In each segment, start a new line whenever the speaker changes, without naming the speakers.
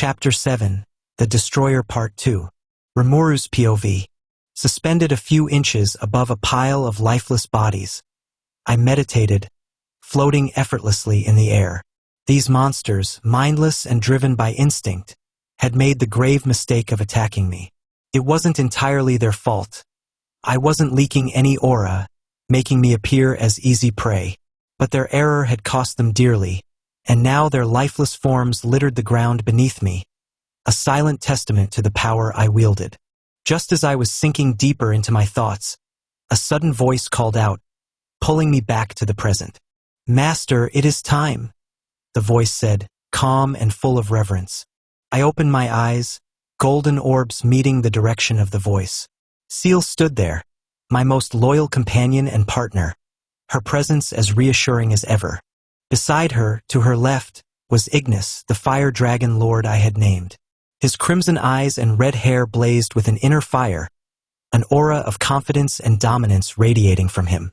Chapter 7, The Destroyer Part 2. Rimuru's POV. Suspended a few inches above a pile of lifeless bodies, I meditated, floating effortlessly in the air. These monsters, mindless and driven by instinct, had made the grave mistake of attacking me. It wasn't entirely their fault. I wasn't leaking any aura, making me appear as easy prey. But their error had cost them dearly, and now their lifeless forms littered the ground beneath me, a silent testament to the power I wielded. Just as I was sinking deeper into my thoughts, a sudden voice called out, pulling me back to the present. "Master, it is time," the voice said, calm and full of reverence. I opened my eyes, golden orbs meeting the direction of the voice. Ciel stood there, my most loyal companion and partner, her presence as reassuring as ever. Beside her, to her left, was Ignis, the fire dragon lord I had named. His crimson eyes and red hair blazed with an inner fire, an aura of confidence and dominance radiating from him.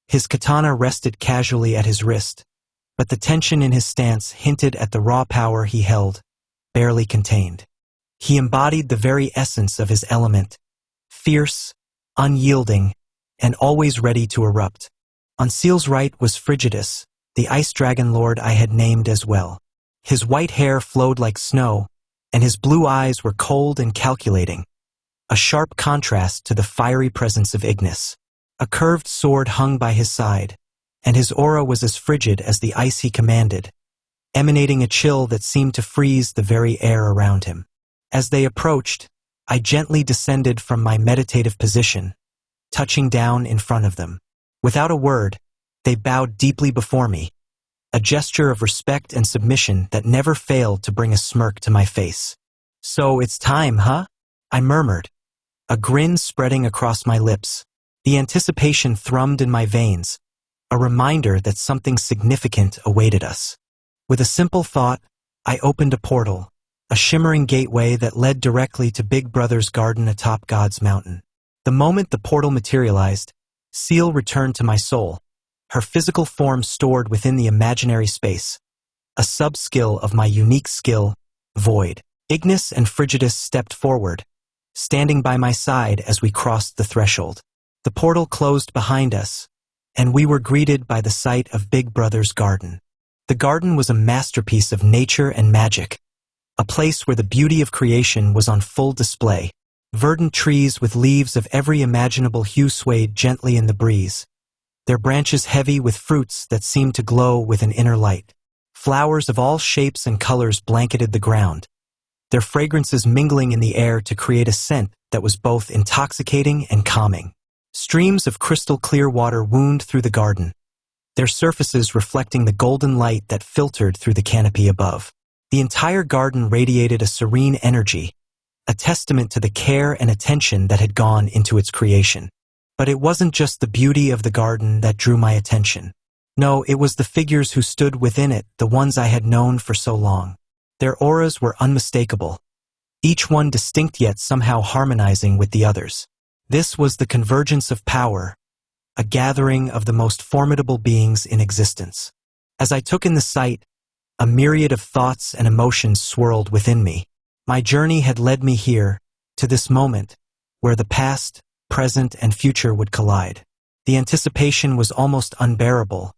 His katana rested casually at his wrist, but the tension in his stance hinted at the raw power he held, barely contained. He embodied the very essence of his element, fierce, unyielding, and always ready to erupt. On Ciel's right was Frigidus, the ice dragon lord I had named as well. His white hair flowed like snow, and his blue eyes were cold and calculating, a sharp contrast to the fiery presence of Ignis. A curved sword hung by his side, and his aura was as frigid as the ice he commanded, emanating a chill that seemed to freeze the very air around him. As they approached, I gently descended from my meditative position, touching down in front of them. Without a word, they bowed deeply before me, a gesture of respect and submission that never failed to bring a smirk to my face. "So it's time, huh?" I murmured, a grin spreading across my lips. The anticipation thrummed in my veins, a reminder that something significant awaited us. With a simple thought, I opened a portal, a shimmering gateway that led directly to Big Brother's garden atop God's mountain. The moment the portal materialized, Ciel returned to my soul, her physical form stored within the imaginary space, a sub-skill of my unique skill, Void. Ignis and Frigidus stepped forward, standing by my side as we crossed the threshold. The portal closed behind us, and we were greeted by the sight of Big Brother's garden. The garden was a masterpiece of nature and magic, a place where the beauty of creation was on full display. Verdant trees with leaves of every imaginable hue swayed gently in the breeze, their branches heavy with fruits that seemed to glow with an inner light. Flowers of all shapes and colors blanketed the ground, their fragrances mingling in the air to create a scent that was both intoxicating and calming. Streams of crystal clear water wound through the garden, their surfaces reflecting the golden light that filtered through the canopy above. The entire garden radiated a serene energy, a testament to the care and attention that had gone into its creation. But it wasn't just the beauty of the garden that drew my attention. No, it was the figures who stood within it, the ones I had known for so long. Their auras were unmistakable, each one distinct yet somehow harmonizing with the others. This was the convergence of power, a gathering of the most formidable beings in existence. As I took in the sight, a myriad of thoughts and emotions swirled within me. My journey had led me here, to this moment, where the past, present, and future would collide. The anticipation was almost unbearable,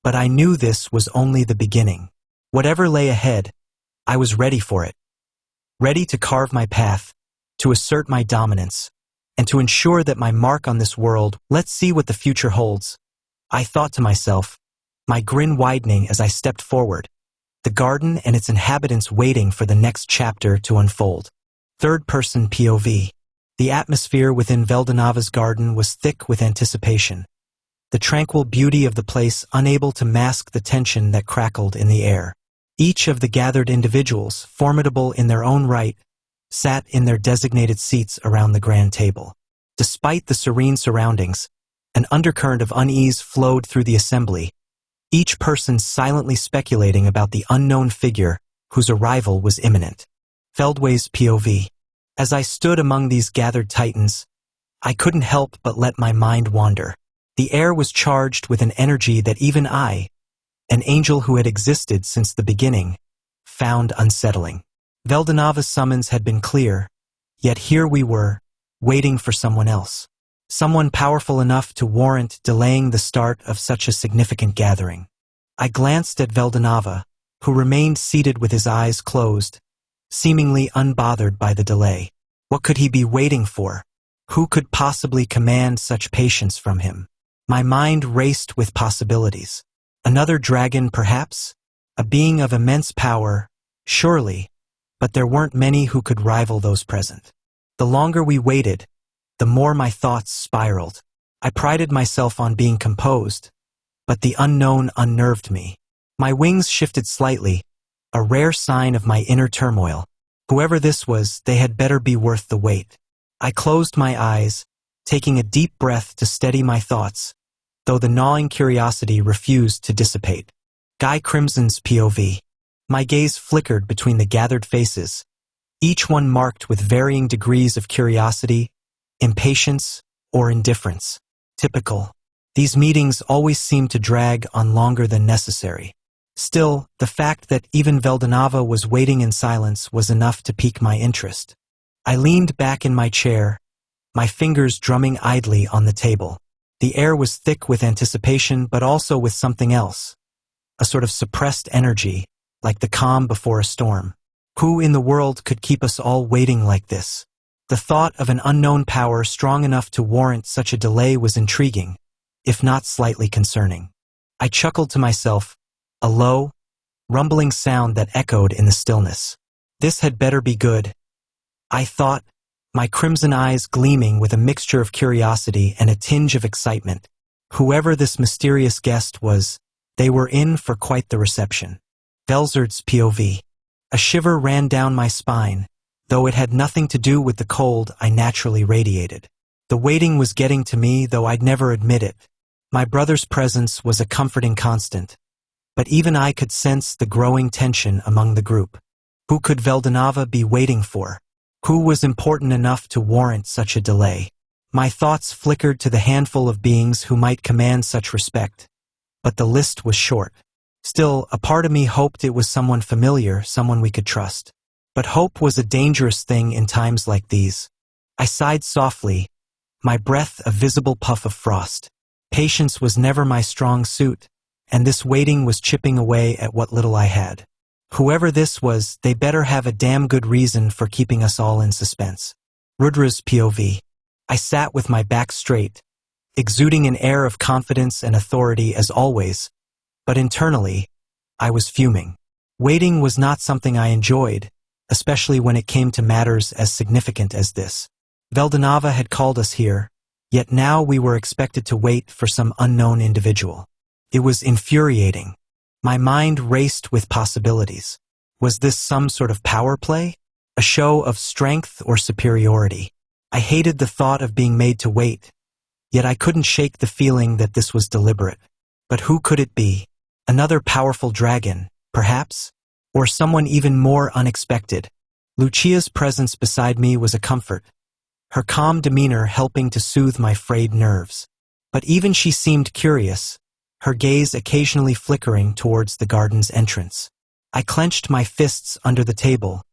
but I knew this was only the beginning. Whatever lay ahead, I was ready for it. Ready to carve my path, to assert my dominance, and to ensure that my mark on this world. Let's see what the future holds, I thought to myself, my grin widening as I stepped forward, the garden and its inhabitants waiting for the next chapter to unfold. Third-person POV. The atmosphere within Veldanava's garden was thick with anticipation, the tranquil beauty of the place unable to mask the tension that crackled in the air. Each of the gathered individuals, formidable in their own right, sat in their designated seats around the grand table. Despite the serene surroundings, an undercurrent of unease flowed through the assembly, each person silently speculating about the unknown figure whose arrival was imminent. Feldway's POV. As I stood among these gathered titans, I couldn't help but let my mind wander. The air was charged with an energy that even I, an angel who had existed since the beginning, found unsettling. Veldanava's summons had been clear, yet here we were, waiting for someone else. Someone powerful enough to warrant delaying the start of such a significant gathering. I glanced at Veldanava, who remained seated with his eyes closed, seemingly unbothered by the delay. What could he be waiting for? Who could possibly command such patience from him? My mind raced with possibilities. Another dragon, perhaps? A being of immense power, surely, but there weren't many who could rival those present. The longer we waited, the more my thoughts spiraled. I prided myself on being composed, but the unknown unnerved me. My wings shifted slightly, a rare sign of my inner turmoil. Whoever this was, they had better be worth the wait. I closed my eyes, taking a deep breath to steady my thoughts, though the gnawing curiosity refused to dissipate. Guy Crimson's POV. My gaze flickered between the gathered faces, each one marked with varying degrees of curiosity, impatience, or indifference. Typical. These meetings always seem to drag on longer than necessary. Still, the fact that even Veldanava was waiting in silence was enough to pique my interest. I leaned back in my chair, my fingers drumming idly on the table. The air was thick with anticipation, but also with something else, a sort of suppressed energy, like the calm before a storm. Who in the world could keep us all waiting like this? The thought of an unknown power strong enough to warrant such a delay was intriguing, if not slightly concerning. I chuckled to myself, a low, rumbling sound that echoed in the stillness. This had better be good, I thought, my crimson eyes gleaming with a mixture of curiosity and a tinge of excitement. Whoever this mysterious guest was, they were in for quite the reception. Velzard's POV. A shiver ran down my spine, though it had nothing to do with the cold I naturally radiated. The waiting was getting to me, though I'd never admit it. My brother's presence was a comforting constant, but even I could sense the growing tension among the group. Who could Veldanava be waiting for? Who was important enough to warrant such a delay? My thoughts flickered to the handful of beings who might command such respect, but the list was short. Still, a part of me hoped it was someone familiar, someone we could trust. But hope was a dangerous thing in times like these. I sighed softly, my breath a visible puff of frost. Patience was never my strong suit, and this waiting was chipping away at what little I had. Whoever this was, they better have a damn good reason for keeping us all in suspense. Rudra's POV. I sat with my back straight, exuding an air of confidence and authority as always, but internally, I was fuming. Waiting was not something I enjoyed, especially when it came to matters as significant as this. Veldanava had called us here, yet now we were expected to wait for some unknown individual. It was infuriating. My mind raced with possibilities. Was this some sort of power play? A show of strength or superiority? I hated the thought of being made to wait, yet I couldn't shake the feeling that this was deliberate. But who could it be? Another powerful dragon, perhaps? Or someone even more unexpected? Lucia's presence beside me was a comfort, her calm demeanor helping to soothe my frayed nerves. But even she seemed curious, her gaze occasionally flickering towards the garden's entrance. I clenched my fists under the table,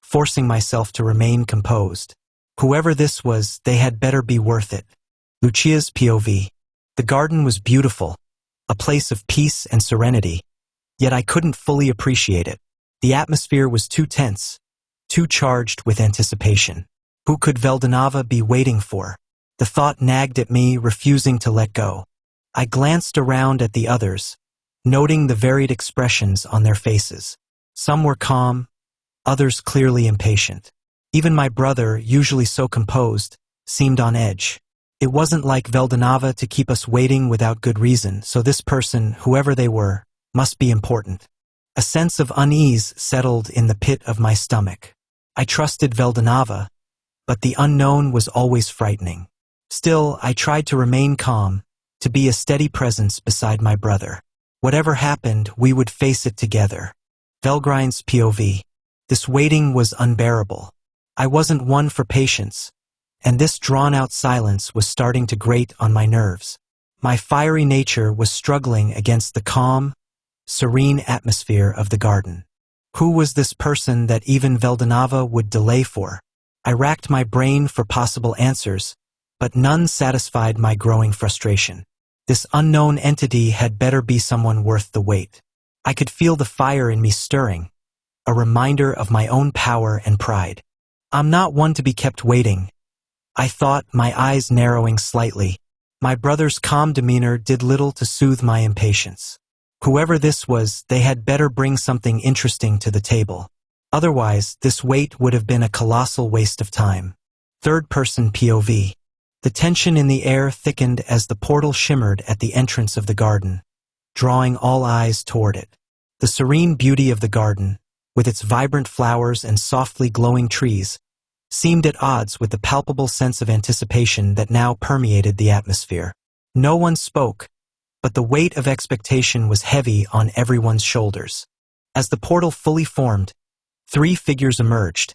forcing myself to remain composed. Whoever this was, they had better be worth it. Lucia's POV. The garden was beautiful, a place of peace and serenity, yet I couldn't fully appreciate it. The atmosphere was too tense, too charged with anticipation. Who could Veldanava be waiting for? The thought nagged at me, refusing to let go. I glanced around at the others, noting the varied expressions on their faces. Some were calm, others clearly impatient. Even my brother, usually so composed, seemed on edge. It wasn't like Veldanava to keep us waiting without good reason, so this person, whoever they were, must be important. A sense of unease settled in the pit of my stomach. I trusted Veldanava, but the unknown was always frightening. Still, I tried to remain calm, to be a steady presence beside my brother. Whatever happened, we would face it together. Velgrind's POV. This waiting was unbearable. I wasn't one for patience, and this drawn-out silence was starting to grate on my nerves. My fiery nature was struggling against the calm, serene atmosphere of the garden. Who was this person that even Veldanava would delay for? I racked my brain for possible answers, but none satisfied my growing frustration. This unknown entity had better be someone worth the wait. I could feel the fire in me stirring, a reminder of my own power and pride. I'm not one to be kept waiting, I thought, my eyes narrowing slightly. My brother's calm demeanor did little to soothe my impatience. Whoever this was, they had better bring something interesting to the table. Otherwise, this wait would have been a colossal waste of time. Third-person POV. The tension in the air thickened as the portal shimmered at the entrance of the garden, drawing all eyes toward it. The serene beauty of the garden, with its vibrant flowers and softly glowing trees, seemed at odds with the palpable sense of anticipation that now permeated the atmosphere. No one spoke, but the weight of expectation was heavy on everyone's shoulders. As the portal fully formed, 3 figures emerged,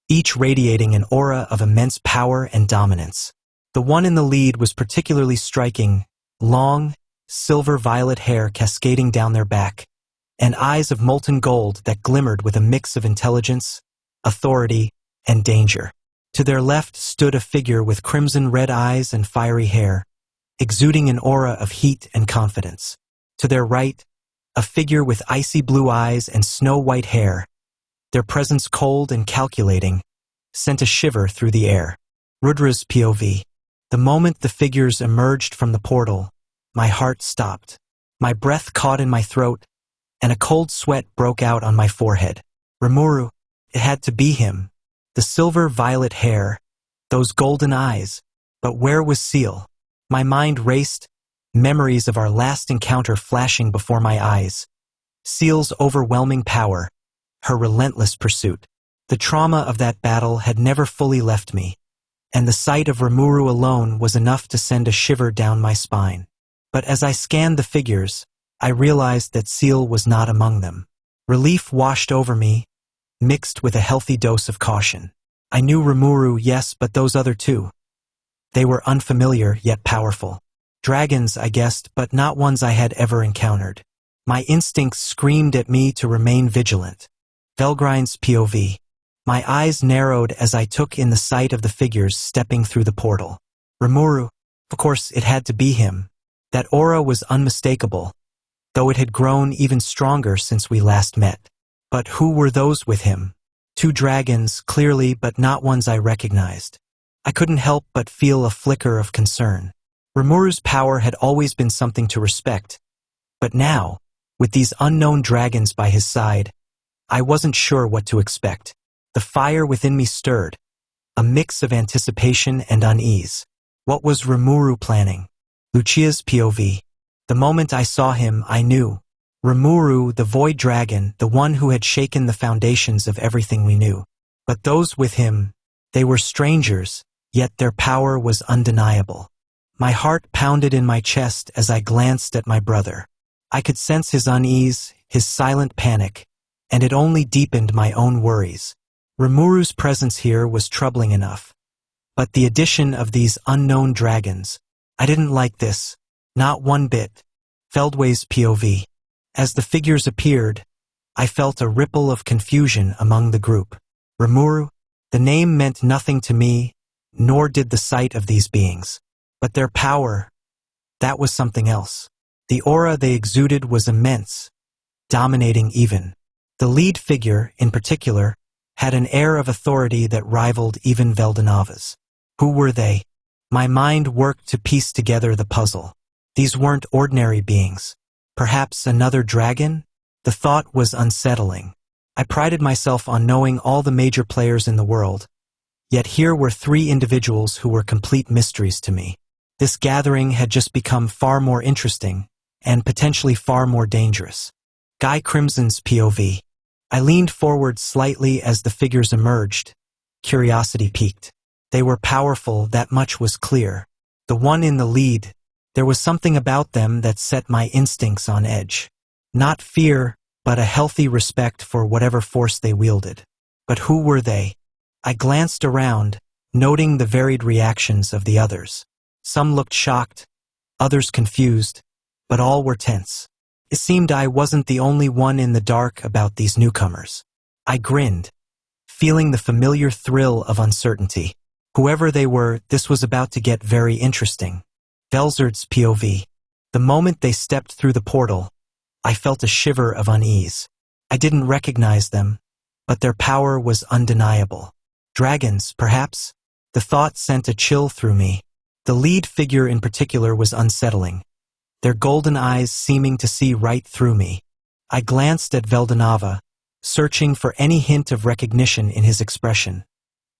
each radiating an aura of immense power and dominance. The one in the lead was particularly striking, long, silver-violet hair cascading down their back, and eyes of molten gold that glimmered with a mix of intelligence, authority, and danger. To their left stood a figure with crimson-red eyes and fiery hair, exuding an aura of heat and confidence. To their right, a figure with icy blue eyes and snow-white hair, their presence cold and calculating, sent a shiver through the air. Rudra's POV. The moment the figures emerged from the portal, my heart stopped. My breath caught in my throat, and a cold sweat broke out on my forehead. Rimuru, it had to be him. The silver-violet hair, those golden eyes, but where was Ciel? My mind raced, memories of our last encounter flashing before my eyes. Ciel's overwhelming power, her relentless pursuit. The trauma of that battle had never fully left me, and the sight of Rimuru alone was enough to send a shiver down my spine. But as I scanned the figures, I realized that Ciel was not among them. Relief washed over me, mixed with a healthy dose of caution. I knew Rimuru, yes, but those other 2. They were unfamiliar yet powerful. Dragons, I guessed, but not ones I had ever encountered. My instincts screamed at me to remain vigilant. Velgrine's POV. My eyes narrowed as I took in the sight of the figures stepping through the portal. Rimuru, of course it had to be him. That aura was unmistakable, though it had grown even stronger since we last met. But who were those with him? 2 dragons, clearly, but not ones I recognized. I couldn't help but feel a flicker of concern. Rimuru's power had always been something to respect, but now, with these unknown dragons by his side, I wasn't sure what to expect. The fire within me stirred, a mix of anticipation and unease. What was Rimuru planning? Lucia's POV. The moment I saw him, I knew. Rimuru, the void dragon, the one who had shaken the foundations of everything we knew. But those with him, they were strangers, yet their power was undeniable. My heart pounded in my chest as I glanced at my brother. I could sense his unease, his silent panic, and it only deepened my own worries. Rimuru's presence here was troubling enough, but the addition of these unknown dragons, I didn't like this, not one bit. Feldway's POV. As the figures appeared, I felt a ripple of confusion among the group. Rimuru? The name meant nothing to me, nor did the sight of these beings. But their power, that was something else. The aura they exuded was immense, dominating even. The lead figure, in particular, had an air of authority that rivaled even Veldanava's. Who were they? My mind worked to piece together the puzzle. These weren't ordinary beings. Perhaps another dragon? The thought was unsettling. I prided myself on knowing all the major players in the world, yet here were 3 individuals who were complete mysteries to me. This gathering had just become far more interesting, and potentially far more dangerous. Guy Crimson's POV. I leaned forward slightly as the figures emerged. Curiosity piqued. They were powerful, that much was clear. The one in the lead, there was something about them that set my instincts on edge. Not fear, but a healthy respect for whatever force they wielded. But who were they? I glanced around, noting the varied reactions of the others. Some looked shocked, others confused, but all were tense. It seemed I wasn't the only one in the dark about these newcomers. I grinned, feeling the familiar thrill of uncertainty. Whoever they were, this was about to get very interesting. Velzard's POV. The moment they stepped through the portal, I felt a shiver of unease. I didn't recognize them, but their power was undeniable. Dragons, perhaps? The thought sent a chill through me. The lead figure in particular was unsettling, their golden eyes seeming to see right through me. I glanced at Veldanava, searching for any hint of recognition in his expression,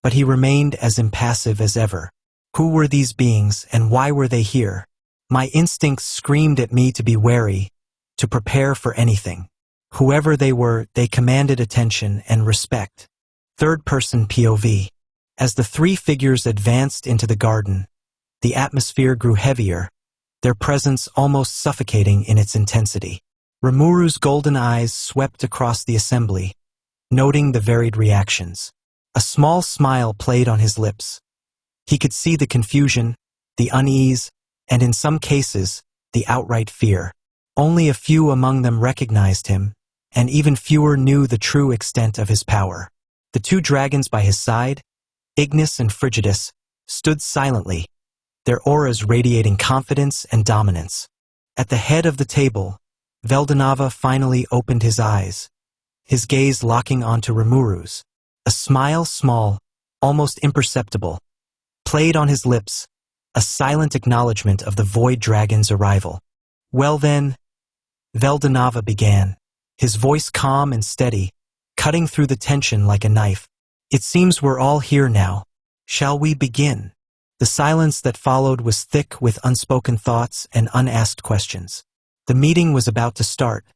but he remained as impassive as ever. Who were these beings and why were they here? My instincts screamed at me to be wary, to prepare for anything. Whoever they were, they commanded attention and respect. Third-person POV. As the three figures advanced into the garden, the atmosphere grew heavier, their presence almost suffocating in its intensity. Rimuru's golden eyes swept across the assembly, noting the varied reactions. A small smile played on his lips. He could see the confusion, the unease, and in some cases, the outright fear. Only a few among them recognized him, and even fewer knew the true extent of his power. The two dragons by his side, Ignis and Frigidus, stood silently, their auras radiating confidence and dominance. At the head of the table, Veldanava finally opened his eyes, his gaze locking onto Rimuru's. A smile, small, almost imperceptible, played on his lips, a silent acknowledgement of the Void Dragon's arrival. Well then, Veldanava began, his voice calm and steady, cutting through the tension like a knife. It seems we're all here now. Shall we begin? The silence that followed was thick with unspoken thoughts and unasked questions. The meeting was about to start,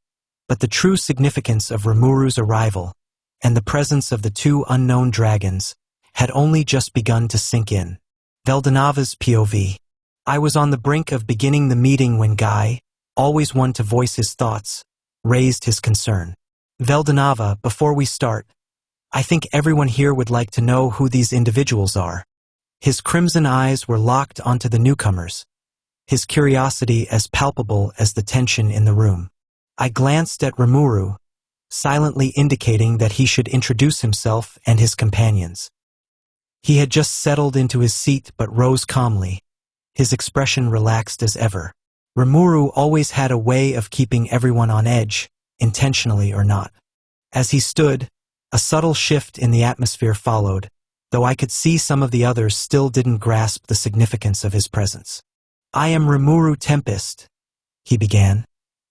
but the true significance of Rimuru's arrival and the presence of the two unknown dragons had only just begun to sink in. Veldanava's POV. I was on the brink of beginning the meeting when Guy, always one to voice his thoughts, raised his concern. Veldanava, before we start, I think everyone here would like to know who these individuals are. His crimson eyes were locked onto the newcomers, his curiosity as palpable as the tension in the room. I glanced at Rimuru, silently indicating that he should introduce himself and his companions. He had just settled into his seat but rose calmly, his expression relaxed as ever. Rimuru always had a way of keeping everyone on edge, intentionally or not. As he stood, a subtle shift in the atmosphere followed, though I could see some of the others still didn't grasp the significance of his presence. I am Rimuru Tempest, he began,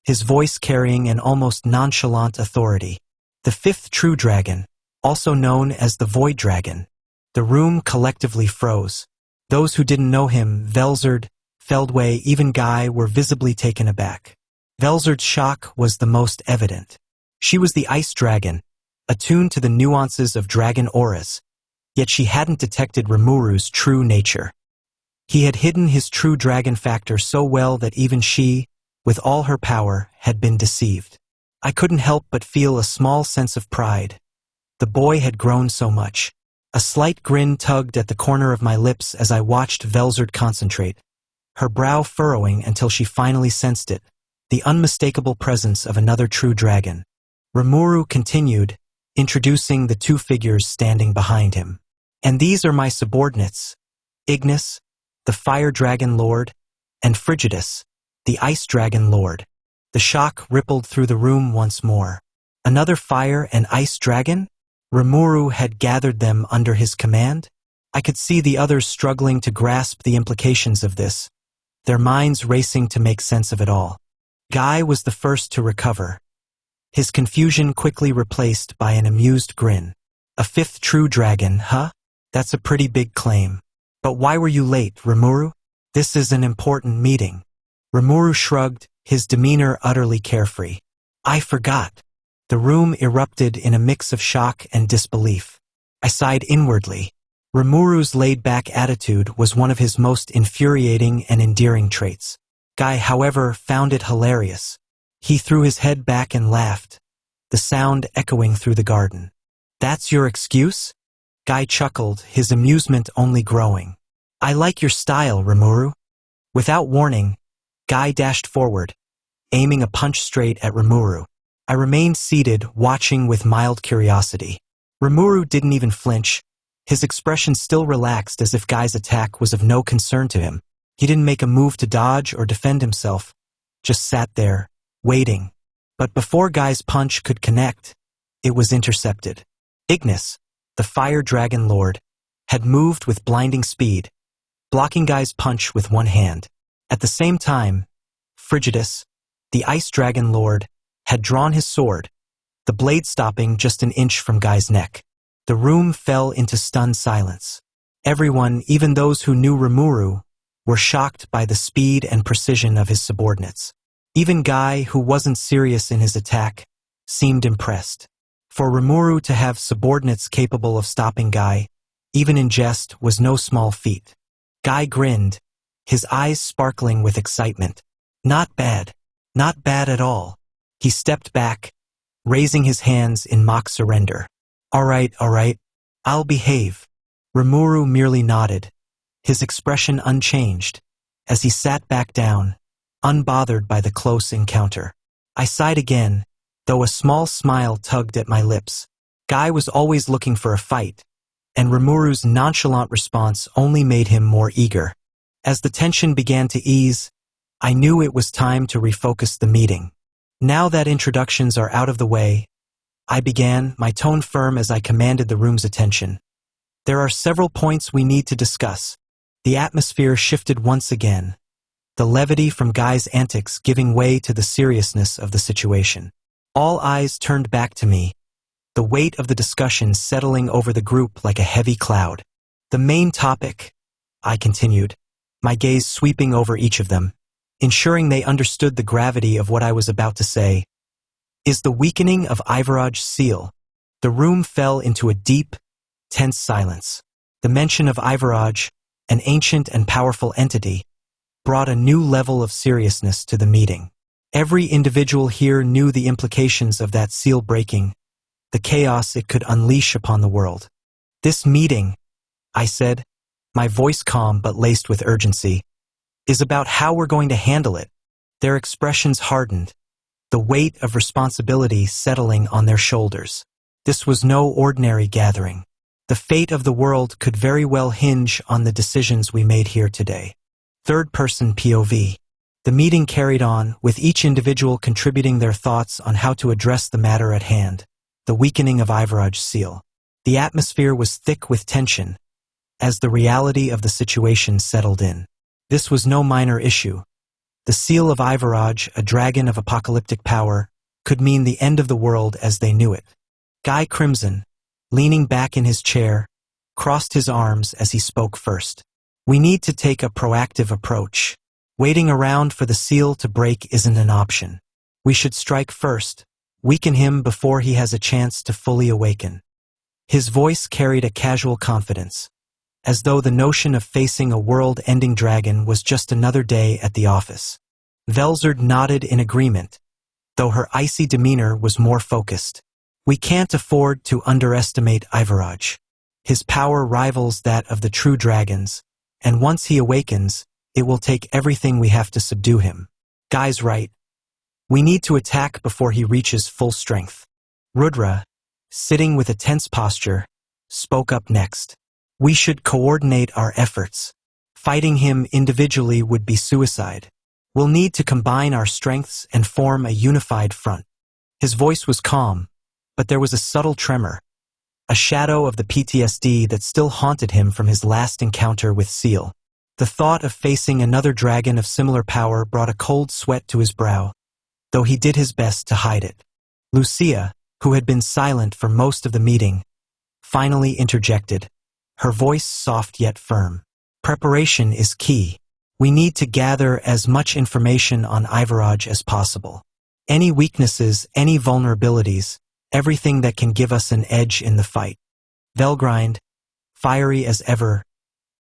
his voice carrying an almost nonchalant authority. The fifth true dragon, also known as the Void Dragon. The room collectively froze. Those who didn't know him, Velzard, Feldway, even Guy, were visibly taken aback. Velzard's shock was the most evident. She was the Ice Dragon, attuned to the nuances of dragon auras, yet she hadn't detected Rimuru's true nature. He had hidden his true dragon factor so well that even she, with all her power, had been deceived. I couldn't help but feel a small sense of pride. The boy had grown so much. A slight grin tugged at the corner of my lips as I watched Velzard concentrate, her brow furrowing until she finally sensed it, the unmistakable presence of another true dragon. Rimuru continued, introducing the two figures standing behind him. And these are my subordinates, Ignis, the Fire Dragon Lord, and Frigidus, the Ice Dragon Lord. The shock rippled through the room once more. Another fire and ice dragon? Rimuru had gathered them under his command? I could see the others struggling to grasp the implications of this, their minds racing to make sense of it all. Guy was the first to recover, his confusion quickly replaced by an amused grin. A fifth true dragon, huh? That's a pretty big claim. But why were you late, Rimuru? This is an important meeting. Rimuru shrugged, his demeanor utterly carefree. I forgot. The room erupted in a mix of shock and disbelief. I sighed inwardly. Rimuru's laid-back attitude was one of his most infuriating and endearing traits. Guy, however, found it hilarious. He threw his head back and laughed, the sound echoing through the garden. That's your excuse? Guy chuckled, his amusement only growing. I like your style, Rimuru. Without warning, Guy dashed forward, aiming a punch straight at Rimuru. I remained seated, watching with mild curiosity. Rimuru didn't even flinch, his expression still relaxed as if Guy's attack was of no concern to him. He didn't make a move to dodge or defend himself, just sat there, waiting. But before Guy's punch could connect, it was intercepted. Ignis, the Fire Dragon Lord, had moved with blinding speed, blocking Guy's punch with one hand. At the same time, Frigidus, the Ice Dragon Lord, had drawn his sword, the blade stopping just an inch from Guy's neck. The room fell into stunned silence. Everyone, even those who knew Rimuru, were shocked by the speed and precision of his subordinates. Even Guy, who wasn't serious in his attack, seemed impressed. For Rimuru to have subordinates capable of stopping Guy, even in jest, was no small feat. Guy grinned, his eyes sparkling with excitement. Not bad. Not bad at all. He stepped back, raising his hands in mock surrender. All right, I'll behave. Rimuru merely nodded, his expression unchanged, as he sat back down, unbothered by the close encounter. I sighed again, though a small smile tugged at my lips. Guy was always looking for a fight, and Rimuru's nonchalant response only made him more eager. As the tension began to ease, I knew it was time to refocus the meeting. Now that introductions are out of the way, I began, my tone firm as I commanded the room's attention. There are several points we need to discuss. The atmosphere shifted once again, the levity from Guy's antics giving way to the seriousness of the situation. All eyes turned back to me, the weight of the discussion settling over the group like a heavy cloud. The main topic, I continued, my gaze sweeping over each of them, ensuring they understood the gravity of what I was about to say, is the weakening of Ivaraj's Ciel. The room fell into a deep, tense silence. The mention of Ivaraj, an ancient and powerful entity, brought a new level of seriousness to the meeting. Every individual here knew the implications of that seal breaking, the chaos it could unleash upon the world. This meeting, I said, my voice calm but laced with urgency, is about how we're going to handle it. Their expressions hardened, the weight of responsibility settling on their shoulders. This was no ordinary gathering. The fate of the world could very well hinge on the decisions we made here today. Third-person POV. The meeting carried on, with each individual contributing their thoughts on how to address the matter at hand, the weakening of Ivaraj's Ciel. The atmosphere was thick with tension, as the reality of the situation settled in. This was no minor issue. The Ciel of Ivaraj, a dragon of apocalyptic power, could mean the end of the world as they knew it. Guy Crimson, leaning back in his chair, crossed his arms as he spoke first. We need to take a proactive approach. Waiting around for the Ciel to break isn't an option. We should strike first, weaken him before he has a chance to fully awaken. His voice carried a casual confidence, as though the notion of facing a world-ending dragon was just another day at the office. Velzard nodded in agreement, though her icy demeanor was more focused. We can't afford to underestimate Ivaraj. His power rivals that of the true dragons, and once he awakens, it will take everything we have to subdue him. Guy's right. We need to attack before he reaches full strength. Rudra, sitting with a tense posture, spoke up next. We should coordinate our efforts. Fighting him individually would be suicide. We'll need to combine our strengths and form a unified front. His voice was calm, but there was a subtle tremor, a shadow of the PTSD that still haunted him from his last encounter with Ciel. The thought of facing another dragon of similar power brought a cold sweat to his brow, though he did his best to hide it. Lucia, who had been silent for most of the meeting, finally interjected, her voice soft yet firm. Preparation is key. We need to gather as much information on Ivaraj as possible. Any weaknesses, any vulnerabilities, everything that can give us an edge in the fight. Velgrind, fiery as ever,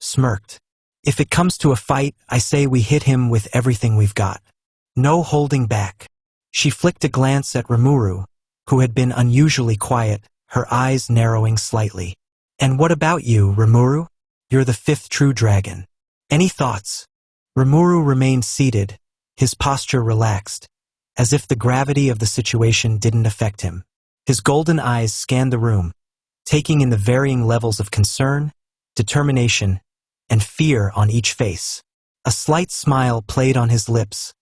smirked. If it comes to a fight, I say we hit him with everything we've got. No holding back. She flicked a glance at Rimuru, who had been unusually quiet, her eyes narrowing slightly. And what about you, Rimuru? You're the fifth true dragon. Any thoughts? Rimuru remained seated, his posture relaxed, as if the gravity of the situation didn't affect him. His golden eyes scanned the room, taking in the varying levels of concern, determination, and fear on each face. A slight smile played on his lips,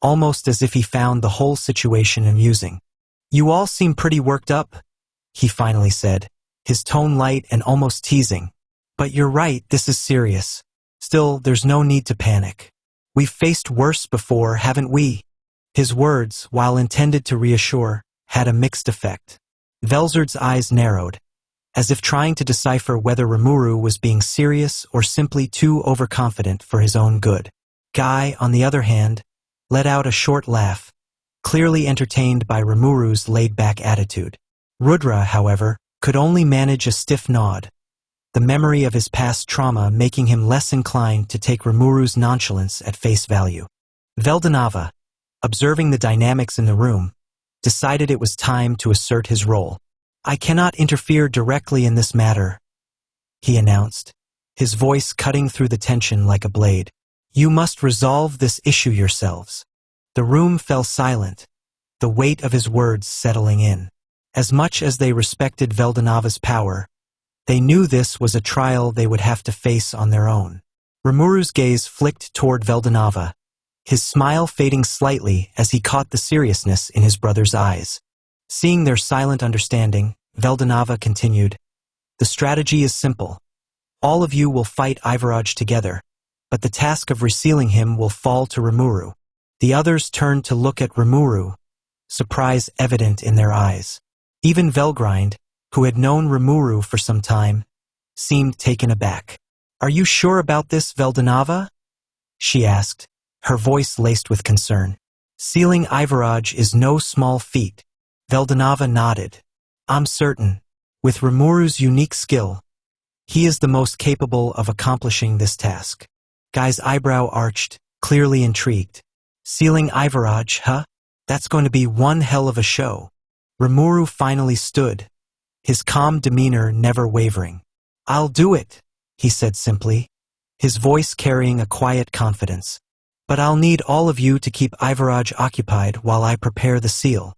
almost as if he found the whole situation amusing. "You all seem pretty worked up," he finally said, his tone light and almost teasing. "But you're right, this is serious. Still, there's no need to panic. We've faced worse before, haven't we?" His words, while intended to reassure, had a mixed effect. Velzard's eyes narrowed, as if trying to decipher whether Rimuru was being serious or simply too overconfident for his own good. Guy, on the other hand, let out a short laugh, clearly entertained by Rimuru's laid-back attitude. Rudra, however, could only manage a stiff nod, the memory of his past trauma making him less inclined to take Rimuru's nonchalance at face value. Veldanava, observing the dynamics in the room, decided it was time to assert his role. "I cannot interfere directly in this matter," he announced, his voice cutting through the tension like a blade. "You must resolve this issue yourselves." The room fell silent, the weight of his words settling in. As much as they respected Veldanava's power, they knew this was a trial they would have to face on their own. Rimuru's gaze flicked toward Veldanava, his smile fading slightly as he caught the seriousness in his brother's eyes. Seeing their silent understanding, Veldanava continued, "The strategy is simple. All of you will fight Ivaraj together, but the task of resealing him will fall to Rimuru." The others turned to look at Rimuru, surprise evident in their eyes. Even Velgrind, who had known Rimuru for some time, seemed taken aback. "Are you sure about this, Veldanava?" she asked, her voice laced with concern. "Sealing Ivaraj is no small feat." Veldanava nodded. "I'm certain. With Rimuru's unique skill, he is the most capable of accomplishing this task." Guy's eyebrow arched, clearly intrigued. "Sealing Ivaraj, huh? That's going to be one hell of a show." Rimuru finally stood, his calm demeanor never wavering. "I'll do it," he said simply, his voice carrying a quiet confidence. "But I'll need all of you to keep Ivaraj occupied while I prepare the seal."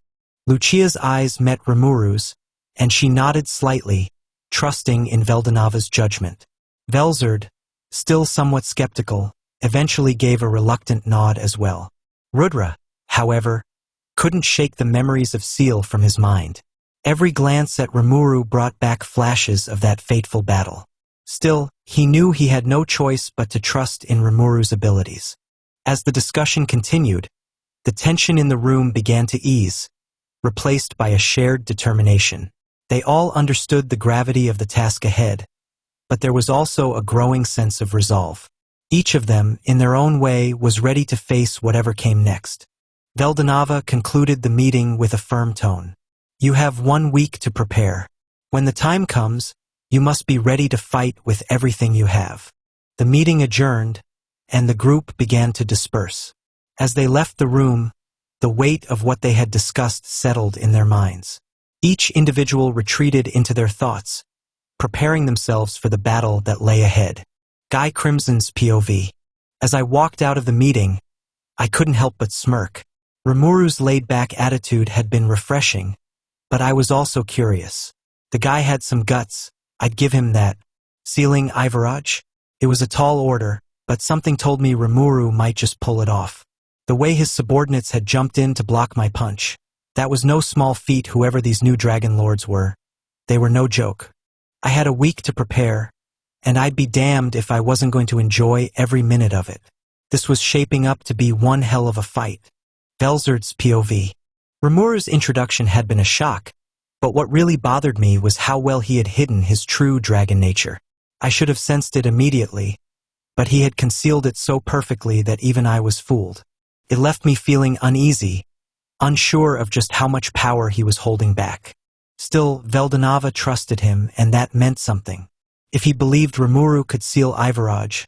Lucia's eyes met Rimuru's, and she nodded slightly, trusting in Veldanava's judgment. Velzard, still somewhat skeptical, eventually gave a reluctant nod as well. Rudra, however, couldn't shake the memories of Ciel from his mind. Every glance at Rimuru brought back flashes of that fateful battle. Still, he knew he had no choice but to trust in Rimuru's abilities. As the discussion continued, the tension in the room began to ease, replaced by a shared determination. They all understood the gravity of the task ahead, but there was also a growing sense of resolve. Each of them, in their own way, was ready to face whatever came next. Veldanava concluded the meeting with a firm tone. "You have 1 week to prepare. When the time comes, you must be ready to fight with everything you have." The meeting adjourned, and the group began to disperse. As they left the room, the weight of what they had discussed settled in their minds. Each individual retreated into their thoughts, preparing themselves for the battle that lay ahead. Guy Crimson's POV. As I walked out of the meeting, I couldn't help but smirk. Rimuru's laid-back attitude had been refreshing, but I was also curious. The guy had some guts, I'd give him that. Sealing Ivaraj? It was a tall order, but something told me Rimuru might just pull it off. The way his subordinates had jumped in to block my punch, that was no small feat. Whoever these new Dragon Lords were, they were no joke. I had a week to prepare, and I'd be damned if I wasn't going to enjoy every minute of it. This was shaping up to be one hell of a fight. Velzard's POV. Rimuru's introduction had been a shock, but what really bothered me was how well he had hidden his true dragon nature. I should have sensed it immediately, but he had concealed it so perfectly that even I was fooled. It left me feeling uneasy, unsure of just how much power he was holding back. Still, Veldanava trusted him, and that meant something. If he believed Rimuru could seal Ivaraj,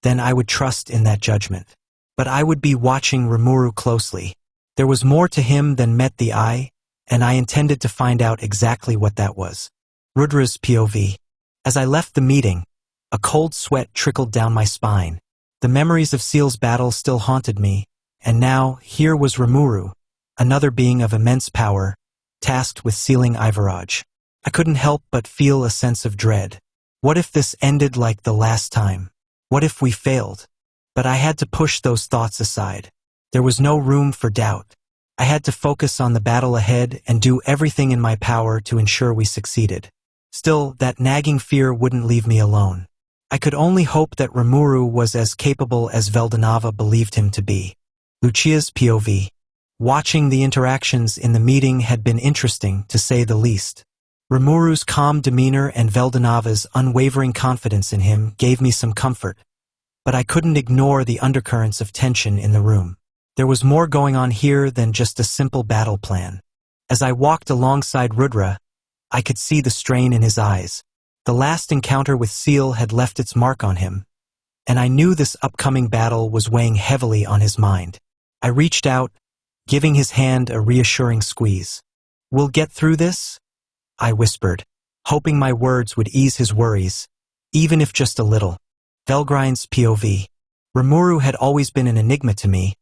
then I would trust in that judgment. But I would be watching Rimuru closely. There was more to him than met the eye, and I intended to find out exactly what that was. Rudra's POV. As I left the meeting, a cold sweat trickled down my spine. The memories of Ciel's battle still haunted me, and now here was Rimuru, another being of immense power, tasked with sealing Ivaraj. I couldn't help but feel a sense of dread. What if this ended like the last time? What if we failed? But I had to push those thoughts aside. There was no room for doubt. I had to focus on the battle ahead and do everything in my power to ensure we succeeded. Still, that nagging fear wouldn't leave me alone. I could only hope that Rimuru was as capable as Veldanava believed him to be. Lucia's POV. Watching the interactions in the meeting had been interesting, to say the least. Rimuru's calm demeanor and Veldanava's unwavering confidence in him gave me some comfort, but I couldn't ignore the undercurrents of tension in the room. There was more going on here than just a simple battle plan. As I walked alongside Rudra, I could see the strain in his eyes. The last encounter with Ciel had left its mark on him, and I knew this upcoming battle was weighing heavily on his mind. I reached out, giving his hand a reassuring squeeze. "We'll get through this?" I whispered, hoping my words would ease his worries, even if just a little. Velgrind's POV. Rimuru had always been an enigma to me,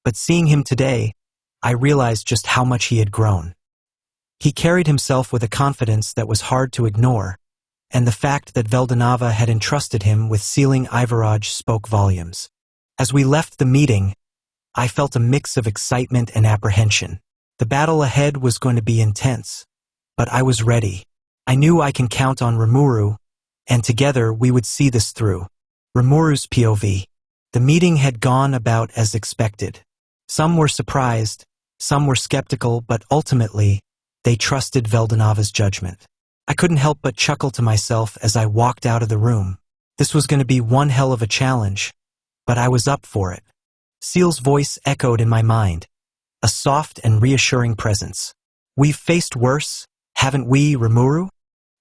but seeing him today, I realized just how much he had grown. He carried himself with a confidence that was hard to ignore, and the fact that Veldanava had entrusted him with sealing Ivaraj spoke volumes. As we left the meeting, I felt a mix of excitement and apprehension. The battle ahead was going to be intense, but I was ready. I knew I can count on Rimuru, and together we would see this through. Rimuru's POV. The meeting had gone about as expected. Some were surprised, some were skeptical, but ultimately, they trusted Veldanava's judgment. I couldn't help but chuckle to myself as I walked out of the room. This was going to be one hell of a challenge, but I was up for it. Ciel's voice echoed in my mind, a soft and reassuring presence. "We've faced worse, haven't we, Rimuru?"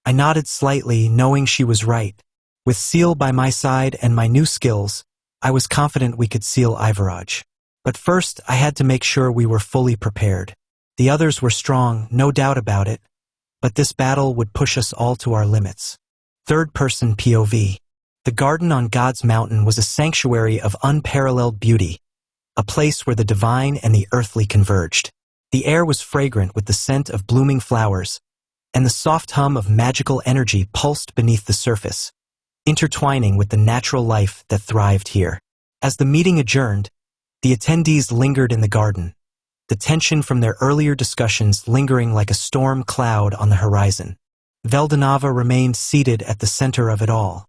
I nodded slightly, knowing she was right. With Ciel by my side and my new skills, I was confident we could seal Ivaraj. But first, I had to make sure we were fully prepared. The others were strong, no doubt about it, but this battle would push us all to our limits. Third-person POV. The garden on God's mountain was a sanctuary of unparalleled beauty, a place where the divine and the earthly converged. The air was fragrant with the scent of blooming flowers, and the soft hum of magical energy pulsed beneath the surface, intertwining with the natural life that thrived here. As the meeting adjourned, the attendees lingered in the garden, the tension from their earlier discussions lingering like a storm cloud on the horizon. Veldanava remained seated at the center of it all,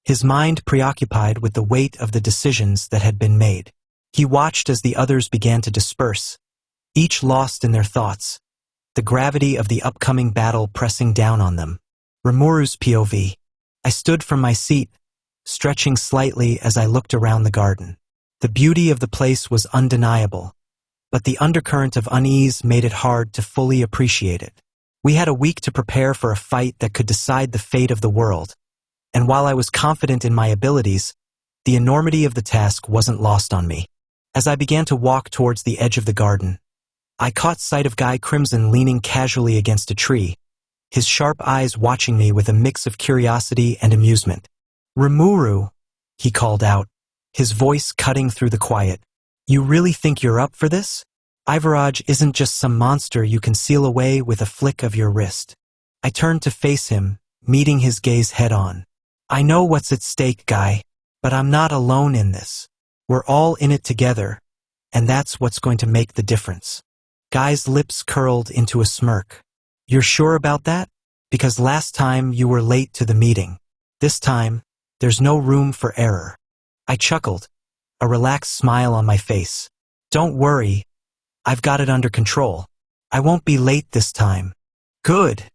his mind preoccupied with the weight of the decisions that had been made. He watched as the others began to disperse, each lost in their thoughts, the gravity of the upcoming battle pressing down on them. Rimuru's POV. I stood from my seat, stretching slightly as I looked around the garden. The beauty of the place was undeniable, but the undercurrent of unease made it hard to fully appreciate it. We had a week to prepare for a fight that could decide the fate of the world, and while I was confident in my abilities, the enormity of the task wasn't lost on me. As I began to walk towards the edge of the garden, I caught sight of Guy Crimson leaning casually against a tree, his sharp eyes watching me with a mix of curiosity and amusement. "Rimuru," he called out, his voice cutting through the quiet. "You really think you're up for this? Ivaraj isn't just some monster you can seal away with a flick of your wrist." I turned to face him, meeting his gaze head-on. "I know what's at stake, Guy, but I'm not alone in this. We're all in it together, and that's what's going to make the difference." Guy's lips curled into a smirk. "You're sure about that? Because last time you were late to the meeting. This time, there's no room for error." I chuckled, a relaxed smile on my face. "Don't worry, I've got it under control. I won't be late this time." "Good,"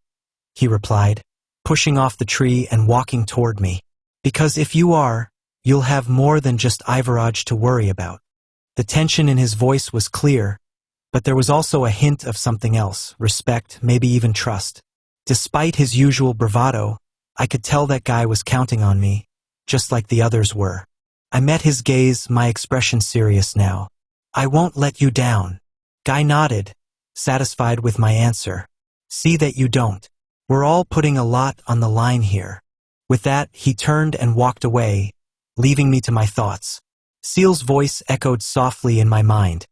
he replied, pushing off the tree and walking toward me. "Because if you are, you'll have more than just Ivaraj to worry about." The tension in his voice was clear, but there was also a hint of something else, respect, maybe even trust. Despite his usual bravado, I could tell that Guy was counting on me, just like the others were. I met his gaze, my expression serious now. "I won't let you down." Guy nodded, satisfied with my answer. "See that you don't. We're all putting a lot on the line here." With that, he turned and walked away, leaving me to my thoughts. Ciel's voice echoed softly in my mind,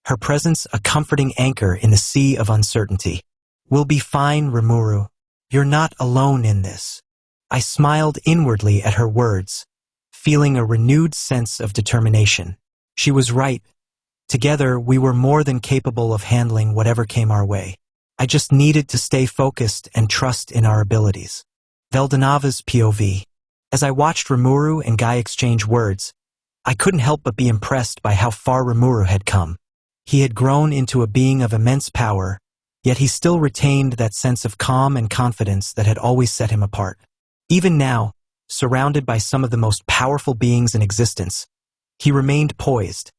her presence a comforting anchor in the sea of uncertainty. "We'll be fine, Rimuru. You're not alone in this." I smiled inwardly at her words, feeling a renewed sense of determination. She was right. Together, we were more than capable of handling whatever came our way. I just needed to stay focused and trust in our abilities. Veldanava's POV. As I watched Rimuru and Guy exchange words, I couldn't help but be impressed by how far Rimuru had come. He had grown into a being of immense power, yet he still retained that sense of calm and confidence that had always set him apart. Even now, surrounded by some of the most powerful beings in existence, he remained poised,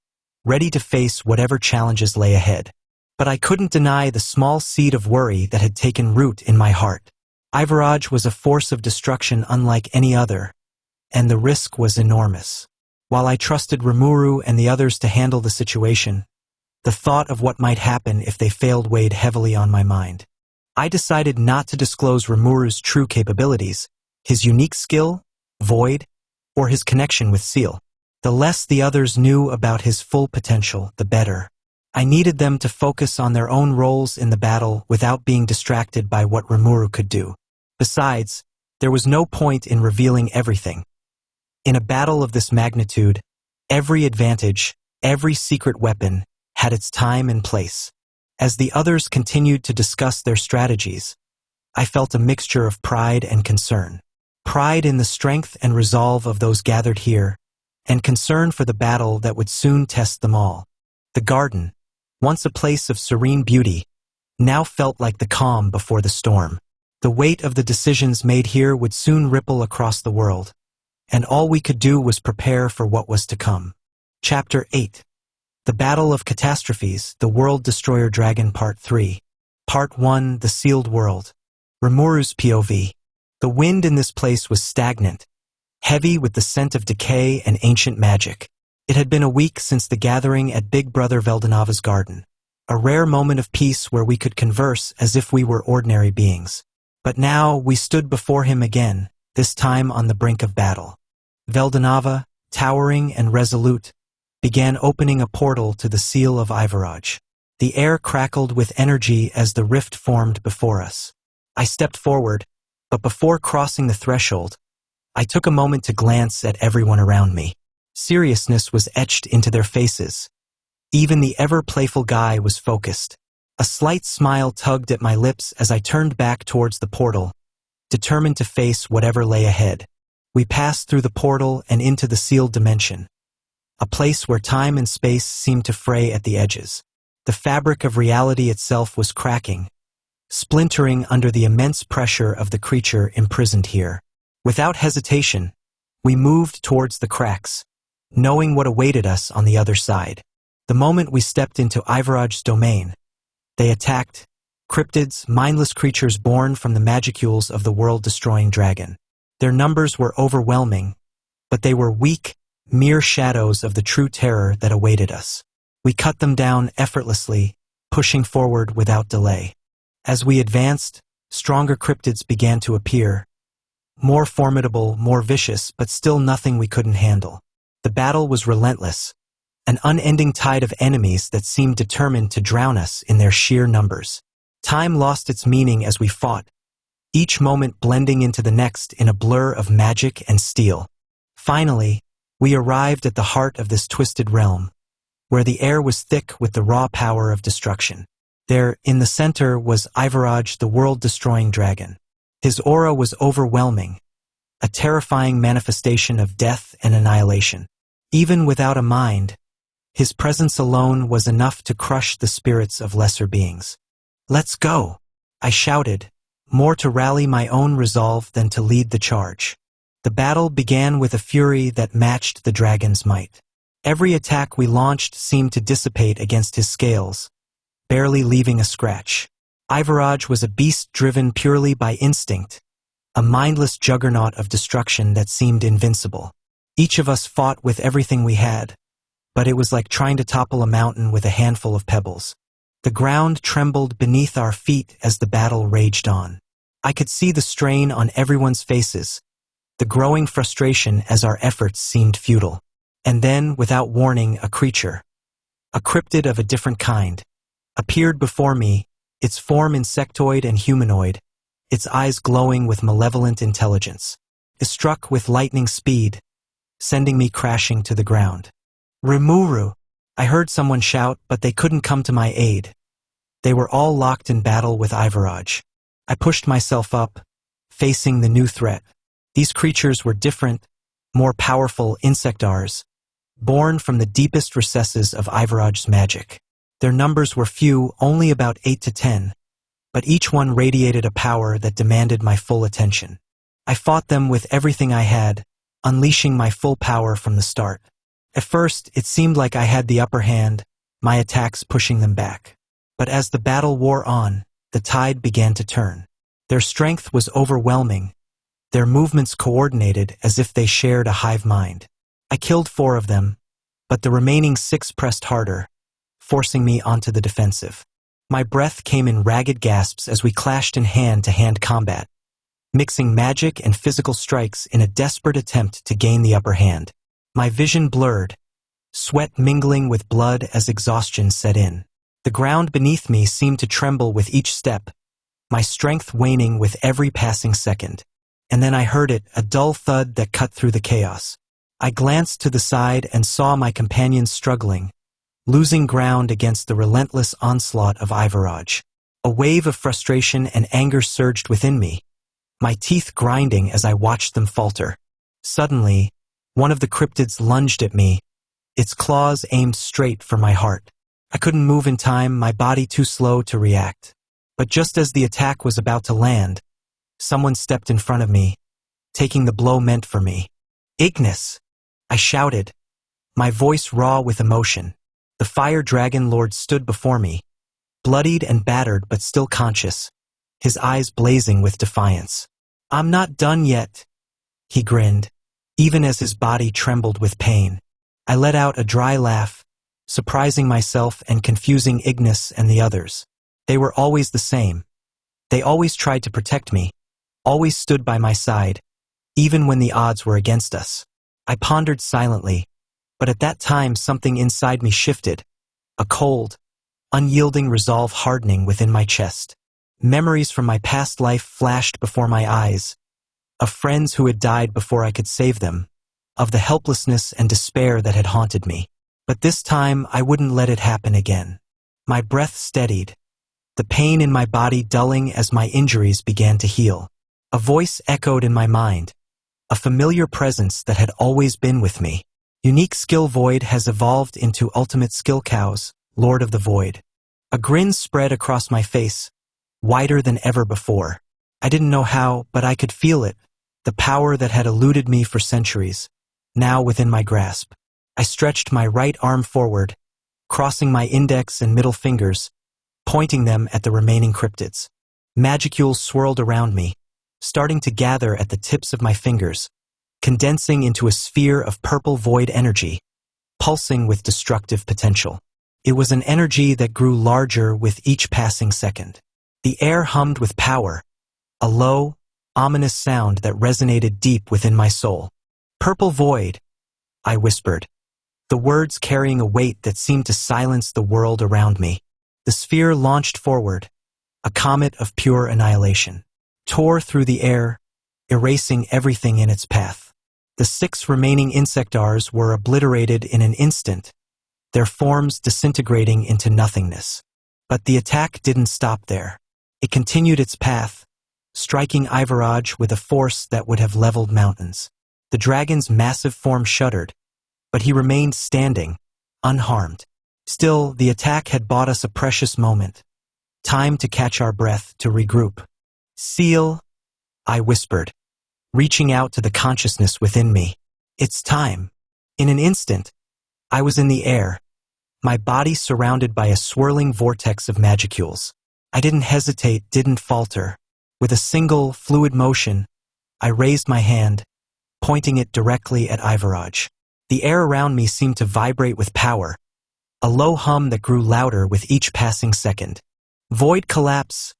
ready to face whatever challenges lay ahead. But I couldn't deny the small seed of worry that had taken root in my heart. Ivaraj was a force of destruction unlike any other, and the risk was enormous. While I trusted Rimuru and the others to handle the situation, the thought of what might happen if they failed weighed heavily on my mind. I decided not to disclose Rimuru's true capabilities, his unique skill, void, or his connection with Ciel. The less the others knew about his full potential, the better. I needed them to focus on their own roles in the battle without being distracted by what Rimuru could do. Besides, there was no point in revealing everything. In a battle of this magnitude, every advantage, every secret weapon, had its time and place. As the others continued to discuss their strategies, I felt a mixture of pride and concern. Pride in the strength and resolve of those gathered here, and concern for the battle that would soon test them all. The garden, once a place of serene beauty, now felt like the calm before the storm. The weight of the decisions made here would soon ripple across the world, and all we could do was prepare for what was to come. Chapter 8. The Battle of Catastrophes, the World Destroyer Dragon Part 3. Part 1, The Sealed World. Rimuru's POV. The wind in this place was stagnant, heavy with the scent of decay and ancient magic. It had been a week since the gathering at Big Brother Veldanava's garden, a rare moment of peace where we could converse as if we were ordinary beings. But now we stood before him again, this time on the brink of battle. Veldanava, towering and resolute, began opening a portal to the Ciel of Ivaraj. The air crackled with energy as the rift formed before us. I stepped forward, but before crossing the threshold, I took a moment to glance at everyone around me. Seriousness was etched into their faces. Even the ever-playful Guy was focused. A slight smile tugged at my lips as I turned back towards the portal, determined to face whatever lay ahead. We passed through the portal and into the sealed dimension, a place where time and space seemed to fray at the edges. The fabric of reality itself was cracking, splintering under the immense pressure of the creature imprisoned here. Without hesitation, we moved towards the cracks, knowing what awaited us on the other side. The moment we stepped into Ivaraj's domain, they attacked, cryptids, mindless creatures born from the magicules of the world-destroying dragon. Their numbers were overwhelming, but they were weak, mere shadows of the true terror that awaited us. We cut them down effortlessly, pushing forward without delay. As we advanced, stronger cryptids began to appear, more formidable, more vicious, but still nothing we couldn't handle. The battle was relentless, an unending tide of enemies that seemed determined to drown us in their sheer numbers. Time lost its meaning as we fought, each moment blending into the next in a blur of magic and steel. Finally, we arrived at the heart of this twisted realm, where the air was thick with the raw power of destruction. There, in the center, was Ivaraj, the world-destroying dragon. His aura was overwhelming, a terrifying manifestation of death and annihilation. Even without a mind, his presence alone was enough to crush the spirits of lesser beings. "Let's go!" I shouted, more to rally my own resolve than to lead the charge. The battle began with a fury that matched the dragon's might. Every attack we launched seemed to dissipate against his scales, barely leaving a scratch. Ivaraj was a beast driven purely by instinct, a mindless juggernaut of destruction that seemed invincible. Each of us fought with everything we had, but it was like trying to topple a mountain with a handful of pebbles. The ground trembled beneath our feet as the battle raged on. I could see the strain on everyone's faces, the growing frustration as our efforts seemed futile. And then, without warning, a creature A cryptid of a different kind appeared before me, its form insectoid and humanoid, its eyes glowing with malevolent intelligence. It struck with lightning speed, sending me crashing to the ground. Rimuru! I heard someone shout, but they couldn't come to my aid. They were all locked in battle with Ivaraj. I pushed myself up, facing the new threat. These creatures were different, more powerful insectars, born from the deepest recesses of Ivaraj's magic. Their numbers were few, only about 8 to 10, but each one radiated a power that demanded my full attention. I fought them with everything I had, unleashing my full power from the start. At first, it seemed like I had the upper hand, my attacks pushing them back. But as the battle wore on, the tide began to turn. Their strength was overwhelming, their movements coordinated as if they shared a hive mind. I killed 4 of them, but the remaining 6 pressed harder, forcing me onto the defensive. My breath came in ragged gasps as we clashed in hand-to-hand combat, mixing magic and physical strikes in a desperate attempt to gain the upper hand. My vision blurred, sweat mingling with blood as exhaustion set in. The ground beneath me seemed to tremble with each step, my strength waning with every passing second. And then I heard it, a dull thud that cut through the chaos. I glanced to the side and saw my companions struggling, losing ground against the relentless onslaught of Ivaraj. A wave of frustration and anger surged within me, my teeth grinding as I watched them falter. Suddenly, one of the cryptids lunged at me, its claws aimed straight for my heart. I couldn't move in time, my body too slow to react. But just as the attack was about to land, someone stepped in front of me, taking the blow meant for me. "Ignis!" I shouted, my voice raw with emotion. The fire dragon lord stood before me, bloodied and battered but still conscious, his eyes blazing with defiance. "I'm not done yet," he grinned, even as his body trembled with pain. I let out a dry laugh, surprising myself and confusing Ignis and the others. They were always the same. They always tried to protect me, always stood by my side, even when the odds were against us. I pondered silently, but at that time something inside me shifted, a cold, unyielding resolve hardening within my chest. Memories from my past life flashed before my eyes, of friends who had died before I could save them, of the helplessness and despair that had haunted me. But this time I wouldn't let it happen again. My breath steadied, the pain in my body dulling as my injuries began to heal. A voice echoed in my mind, a familiar presence that had always been with me. "Unique skill void has evolved into ultimate skill cows, Lord of the Void." A grin spread across my face, wider than ever before. I didn't know how, but I could feel it, the power that had eluded me for centuries, now within my grasp. I stretched my right arm forward, crossing my index and middle fingers, pointing them at the remaining cryptids. Magicules swirled around me, starting to gather at the tips of my fingers, condensing into a sphere of purple void energy, pulsing with destructive potential. It was an energy that grew larger with each passing second. The air hummed with power, a low, ominous sound that resonated deep within my soul. "Purple void," I whispered, the words carrying a weight that seemed to silence the world around me. The sphere launched forward, a comet of pure annihilation, tore through the air, erasing everything in its path. The 6 remaining insectars were obliterated in an instant, their forms disintegrating into nothingness. But the attack didn't stop there. It continued its path, striking Ivaraj with a force that would have leveled mountains. The dragon's massive form shuddered, but he remained standing, unharmed. Still, the attack had bought us a precious moment. Time to catch our breath, to regroup. "Ciel," I whispered, reaching out to the consciousness within me. "It's time." In an instant, I was in the air, my body surrounded by a swirling vortex of magicules. I didn't hesitate, didn't falter. With a single, fluid motion, I raised my hand, pointing it directly at Ivaraj. The air around me seemed to vibrate with power, a low hum that grew louder with each passing second. "Void collapse,"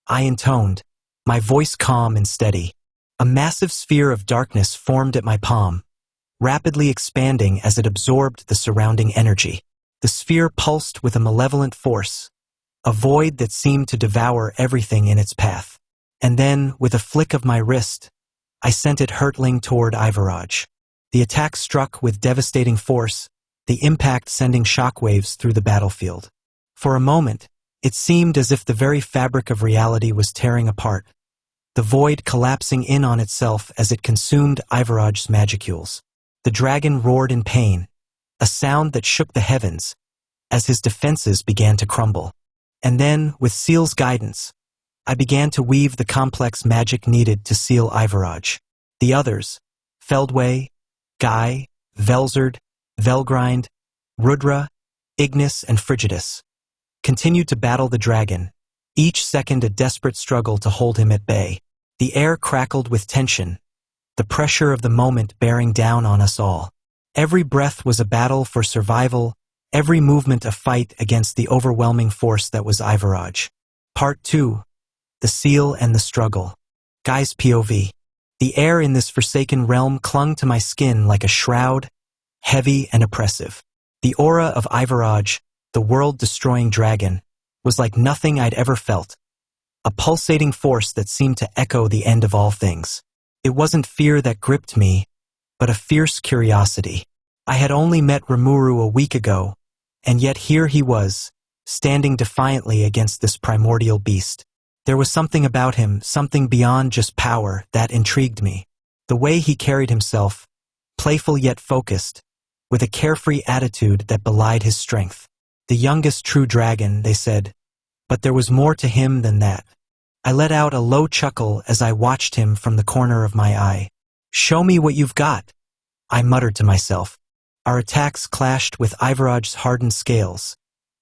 I intoned, my voice calm and steady. A massive sphere of darkness formed at my palm, rapidly expanding as it absorbed the surrounding energy. The sphere pulsed with a malevolent force, a void that seemed to devour everything in its path. And then, with a flick of my wrist, I sent it hurtling toward Ivaraj. The attack struck with devastating force, the impact sending shockwaves through the battlefield. For a moment, it seemed as if the very fabric of reality was tearing apart, the void collapsing in on itself as it consumed Ivaraj's magicules. The dragon roared in pain, a sound that shook the heavens, as his defenses began to crumble. And then, with Ciel's guidance, I began to weave the complex magic needed to seal Ivaraj. The others, Feldway, Guy, Velzard, Velgrind, Rudra, Ignis, and Frigidus, continued to battle the dragon, each second a desperate struggle to hold him at bay. The air crackled with tension, the pressure of the moment bearing down on us all. Every breath was a battle for survival, every movement a fight against the overwhelming force that was Ivaraj. Part 2. The Ciel and the Struggle. Guy's POV. The air in this forsaken realm clung to my skin like a shroud, heavy and oppressive. The aura of Ivaraj, the world-destroying dragon, was like nothing I'd ever felt, a pulsating force that seemed to echo the end of all things. It wasn't fear that gripped me, but a fierce curiosity. I had only met Rimuru a week ago, and yet here he was, standing defiantly against this primordial beast. There was something about him, something beyond just power, that intrigued me. The way he carried himself, playful yet focused, with a carefree attitude that belied his strength. The youngest true dragon, they said, but there was more to him than that. I let out a low chuckle as I watched him from the corner of my eye. "Show me what you've got," I muttered to myself. Our attacks clashed with Ivaraj's hardened scales,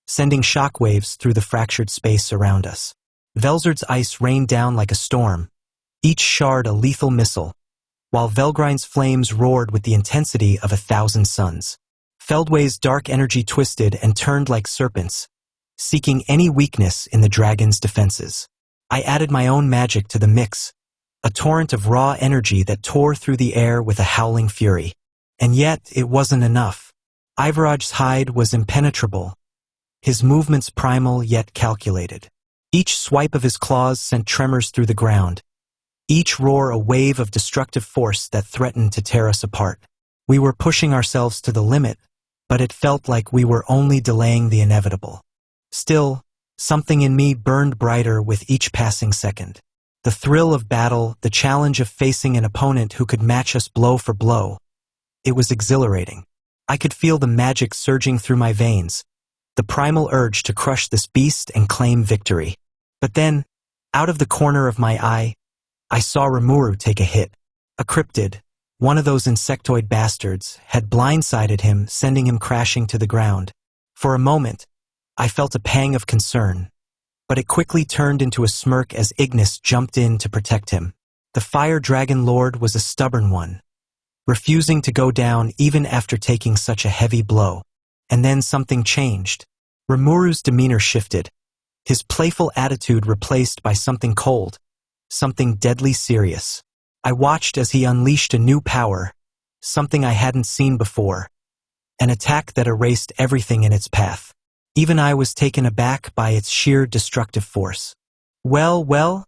sending shockwaves through the fractured space around us. Velzard's ice rained down like a storm, each shard a lethal missile, while Velgrind's flames roared with the intensity of 1,000 suns. Feldway's dark energy twisted and turned like serpents, seeking any weakness in the dragon's defenses. I added my own magic to the mix, a torrent of raw energy that tore through the air with a howling fury. And yet, it wasn't enough. Ivaraj's hide was impenetrable, his movements primal yet calculated. Each swipe of his claws sent tremors through the ground, each roar a wave of destructive force that threatened to tear us apart. We were pushing ourselves to the limit, but it felt like we were only delaying the inevitable. Still, something in me burned brighter with each passing second. The thrill of battle, the challenge of facing an opponent who could match us blow for blow. It was exhilarating. I could feel the magic surging through my veins, the primal urge to crush this beast and claim victory. But then, out of the corner of my eye, I saw Rimuru take a hit. A cryptid, one of those insectoid bastards, had blindsided him, sending him crashing to the ground. For a moment, I felt a pang of concern, but it quickly turned into a smirk as Ignis jumped in to protect him. The Fire Dragon Lord was a stubborn one, refusing to go down even after taking such a heavy blow. And then something changed. Rimuru's demeanor shifted, his playful attitude replaced by something cold, something deadly serious. I watched as he unleashed a new power, something I hadn't seen before, an attack that erased everything in its path. Even I was taken aback by its sheer destructive force. Well,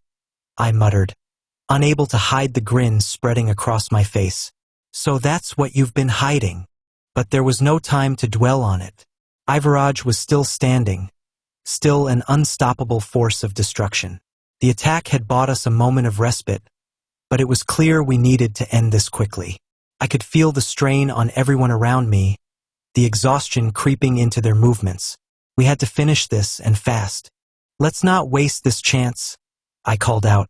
I muttered, unable to hide the grin spreading across my face. "So that's what you've been hiding." But there was no time to dwell on it. Ivaraj was still standing, still an unstoppable force of destruction. The attack had bought us a moment of respite, but it was clear we needed to end this quickly. I could feel the strain on everyone around me, the exhaustion creeping into their movements. We had to finish this, and fast. "Let's not waste this chance," I called out,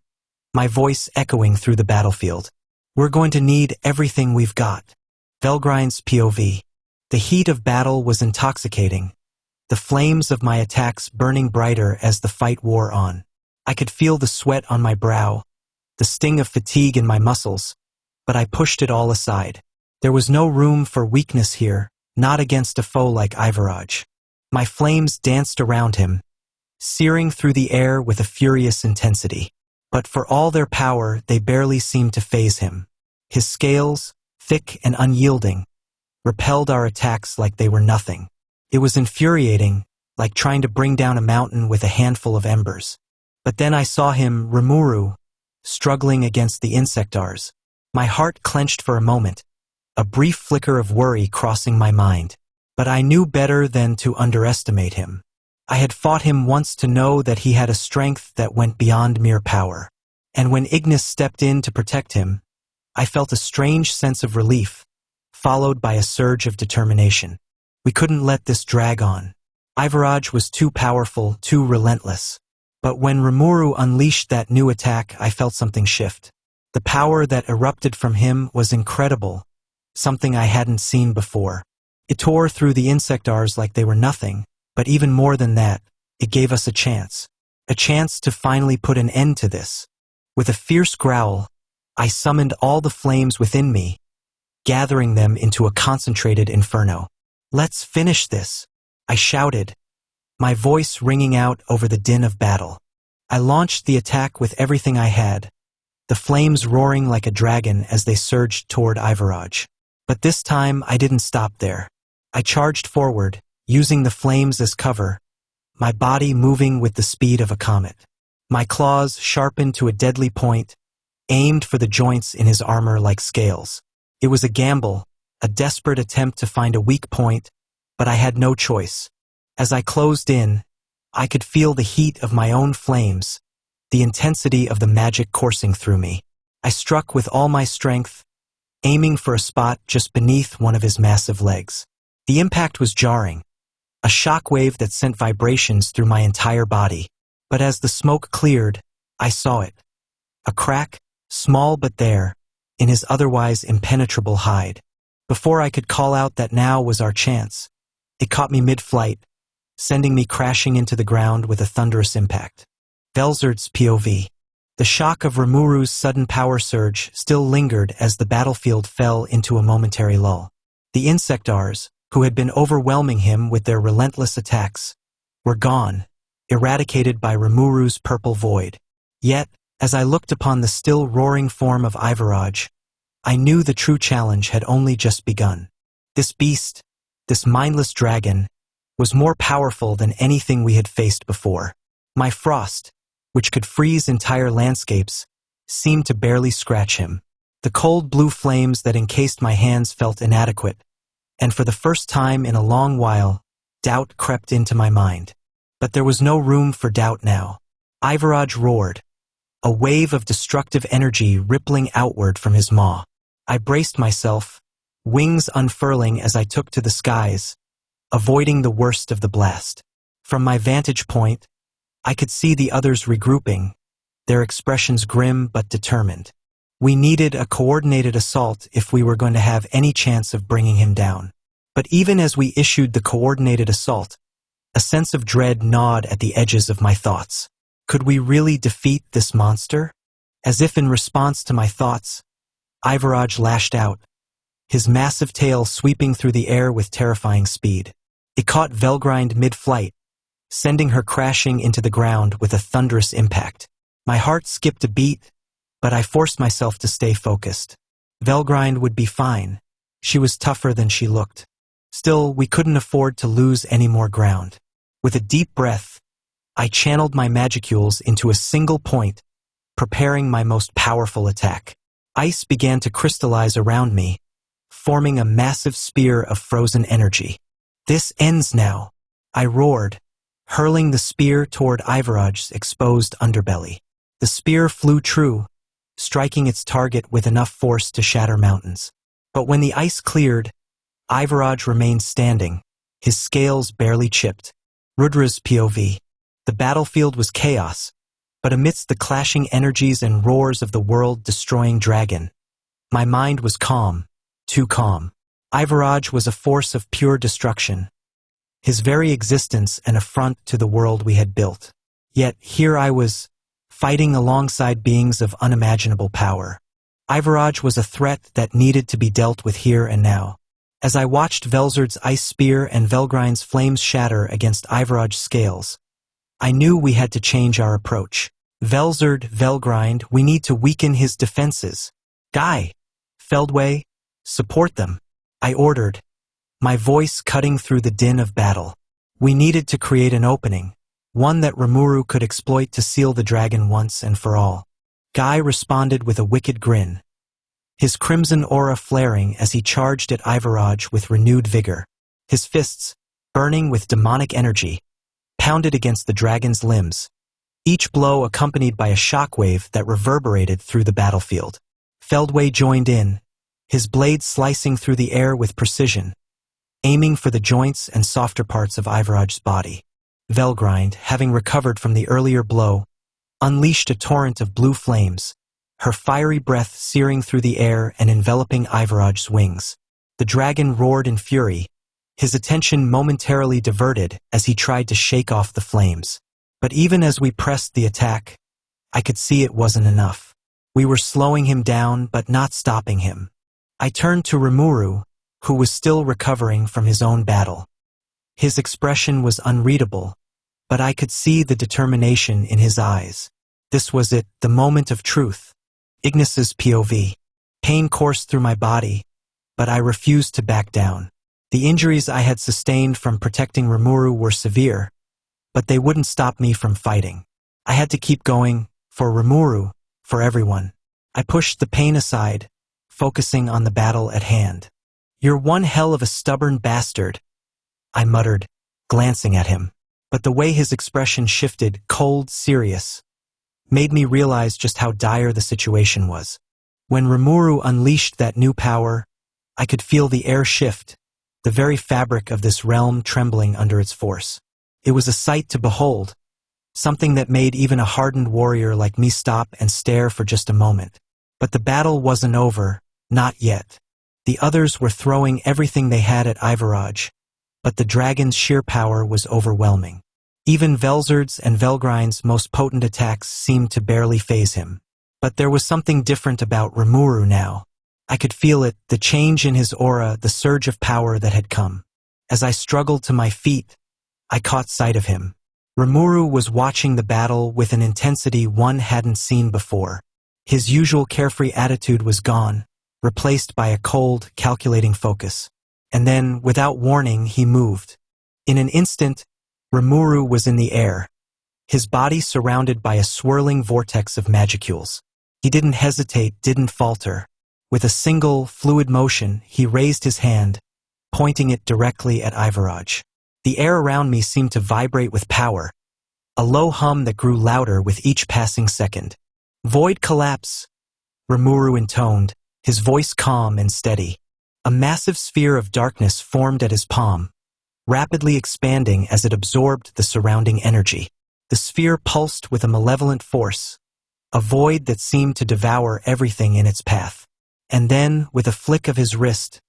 my voice echoing through the battlefield. "We're going to need everything we've got." Velgrind's POV. The heat of battle was intoxicating, the flames of my attacks burning brighter as the fight wore on. I could feel the sweat on my brow, the sting of fatigue in my muscles, but I pushed it all aside. There was no room for weakness here, not against a foe like Ivaraj. My flames danced around him, searing through the air with a furious intensity. But for all their power, they barely seemed to faze him. His scales, thick and unyielding, repelled our attacks like they were nothing. It was infuriating, like trying to bring down a mountain with a handful of embers. But then I saw him, Rimuru, struggling against the Insectars. My heart clenched for a moment, a brief flicker of worry crossing my mind. But I knew better than to underestimate him. I had fought him once to know that he had a strength that went beyond mere power. And when Ignis stepped in to protect him, I felt a strange sense of relief, followed by a surge of determination. We couldn't let this drag on. Ivaraj was too powerful, too relentless. But when Rimuru unleashed that new attack, I felt something shift. The power that erupted from him was incredible, something I hadn't seen before. It tore through the Insectars like they were nothing, but even more than that, it gave us a chance to finally put an end to this. With a fierce growl, I summoned all the flames within me, gathering them into a concentrated inferno. "Let's finish this," I shouted, my voice ringing out over the din of battle. I launched the attack with everything I had, the flames roaring like a dragon as they surged toward Ivaraj. But this time I didn't stop there. I charged forward, using the flames as cover, my body moving with the speed of a comet. My claws sharpened to a deadly point, aimed for the joints in his armor like scales. It was a gamble, a desperate attempt to find a weak point, but I had no choice. As I closed in, I could feel the heat of my own flames, the intensity of the magic coursing through me. I struck with all my strength, aiming for a spot just beneath one of his massive legs. The impact was jarring, a shockwave that sent vibrations through my entire body. But as the smoke cleared, I saw it. A crack, small but there, in his otherwise impenetrable hide. Before I could call out that now was our chance, it caught me mid-flight, sending me crashing into the ground with a thunderous impact. Velzard's POV. The shock of Rimuru's sudden power surge still lingered as the battlefield fell into a momentary lull. The Insectars, who had been overwhelming him with their relentless attacks, were gone, eradicated by Rimuru's purple void. Yet, as I looked upon the still roaring form of Ivaraj, I knew the true challenge had only just begun. This beast, this mindless dragon, was more powerful than anything we had faced before. My frost, which could freeze entire landscapes, seemed to barely scratch him. The cold blue flames that encased my hands felt inadequate, and for the first time in a long while, doubt crept into my mind. But there was no room for doubt now. Ivaraj roared, a wave of destructive energy rippling outward from his maw. I braced myself, wings unfurling as I took to the skies, avoiding the worst of the blast. From my vantage point, I could see the others regrouping, their expressions grim but determined. We needed a coordinated assault if we were going to have any chance of bringing him down. But even as we issued the coordinated assault, a sense of dread gnawed at the edges of my thoughts. Could we really defeat this monster? As if in response to my thoughts, Ivaraj lashed out, his massive tail sweeping through the air with terrifying speed. It caught Velgrind mid-flight, sending her crashing into the ground with a thunderous impact. My heart skipped a beat, but I forced myself to stay focused. Velgrind would be fine. She was tougher than she looked. Still, we couldn't afford to lose any more ground. With a deep breath, I channeled my magicules into a single point, preparing my most powerful attack. Ice began to crystallize around me, forming a massive spear of frozen energy. "This ends now," I roared, hurling the spear toward Ivaraj's exposed underbelly. The spear flew true, striking its target with enough force to shatter mountains. But when the ice cleared, Ivaraj remained standing, his scales barely chipped. Rudra's POV. The battlefield was chaos, but amidst the clashing energies and roars of the world-destroying dragon, my mind was calm, too calm. Ivaraj was a force of pure destruction, his very existence an affront to the world we had built. Yet here I was, fighting alongside beings of unimaginable power. Ivaraj was a threat that needed to be dealt with here and now. As I watched Velzard's ice spear and Velgrind's flames shatter against Ivaraj's scales, I knew we had to change our approach. Velzard, Velgrind, we need to weaken his defenses. Guy, Feldway, support them, I ordered, my voice cutting through the din of battle. We needed to create an opening, one that Rimuru could exploit to seal the dragon once and for all. Guy responded with a wicked grin, his crimson aura flaring as he charged at Ivaraj with renewed vigor. His fists, burning with demonic energy, pounded against the dragon's limbs, each blow accompanied by a shockwave that reverberated through the battlefield. Feldway joined in, his blade slicing through the air with precision, aiming for the joints and softer parts of Ivaraj's body. Velgrind, having recovered from the earlier blow, unleashed a torrent of blue flames, her fiery breath searing through the air and enveloping Ivaraj's wings. The dragon roared in fury, his attention momentarily diverted as he tried to shake off the flames. But even as we pressed the attack, I could see it wasn't enough. We were slowing him down but not stopping him. I turned to Rimuru, who was still recovering from his own battle. His expression was unreadable, but I could see the determination in his eyes. This was it, the moment of truth. Ignis's POV. Pain coursed through my body, but I refused to back down. The injuries I had sustained from protecting Rimuru were severe, but they wouldn't stop me from fighting. I had to keep going, for Rimuru, for everyone. I pushed the pain aside, focusing on the battle at hand. "You're one hell of a stubborn bastard," I muttered, glancing at him. But the way his expression shifted, cold, serious, made me realize just how dire the situation was. When Rimuru unleashed that new power, I could feel the air shift, the very fabric of this realm trembling under its force. It was a sight to behold, something that made even a hardened warrior like me stop and stare for just a moment. But the battle wasn't over, not yet. The others were throwing everything they had at Ivaraj, but the dragon's sheer power was overwhelming. Even Velzard's and Velgrind's most potent attacks seemed to barely faze him. But there was something different about Rimuru now. I could feel it, the change in his aura, the surge of power that had come. As I struggled to my feet, I caught sight of him. Rimuru was watching the battle with an intensity one hadn't seen before. His usual carefree attitude was gone, replaced by a cold, calculating focus. And then, without warning, he moved. In an instant, Rimuru was in the air, his body surrounded by a swirling vortex of magicules. He didn't hesitate, didn't falter. With a single, fluid motion, he raised his hand, pointing it directly at Ivaraj. The air around me seemed to vibrate with power, a low hum that grew louder with each passing second. "Void collapse," Rimuru intoned, his voice calm and steady. A massive sphere of darkness formed at his palm, rapidly expanding as it absorbed the surrounding energy. The sphere pulsed with a malevolent force, a void that seemed to devour everything in its path. And then, with a flick of his wrist,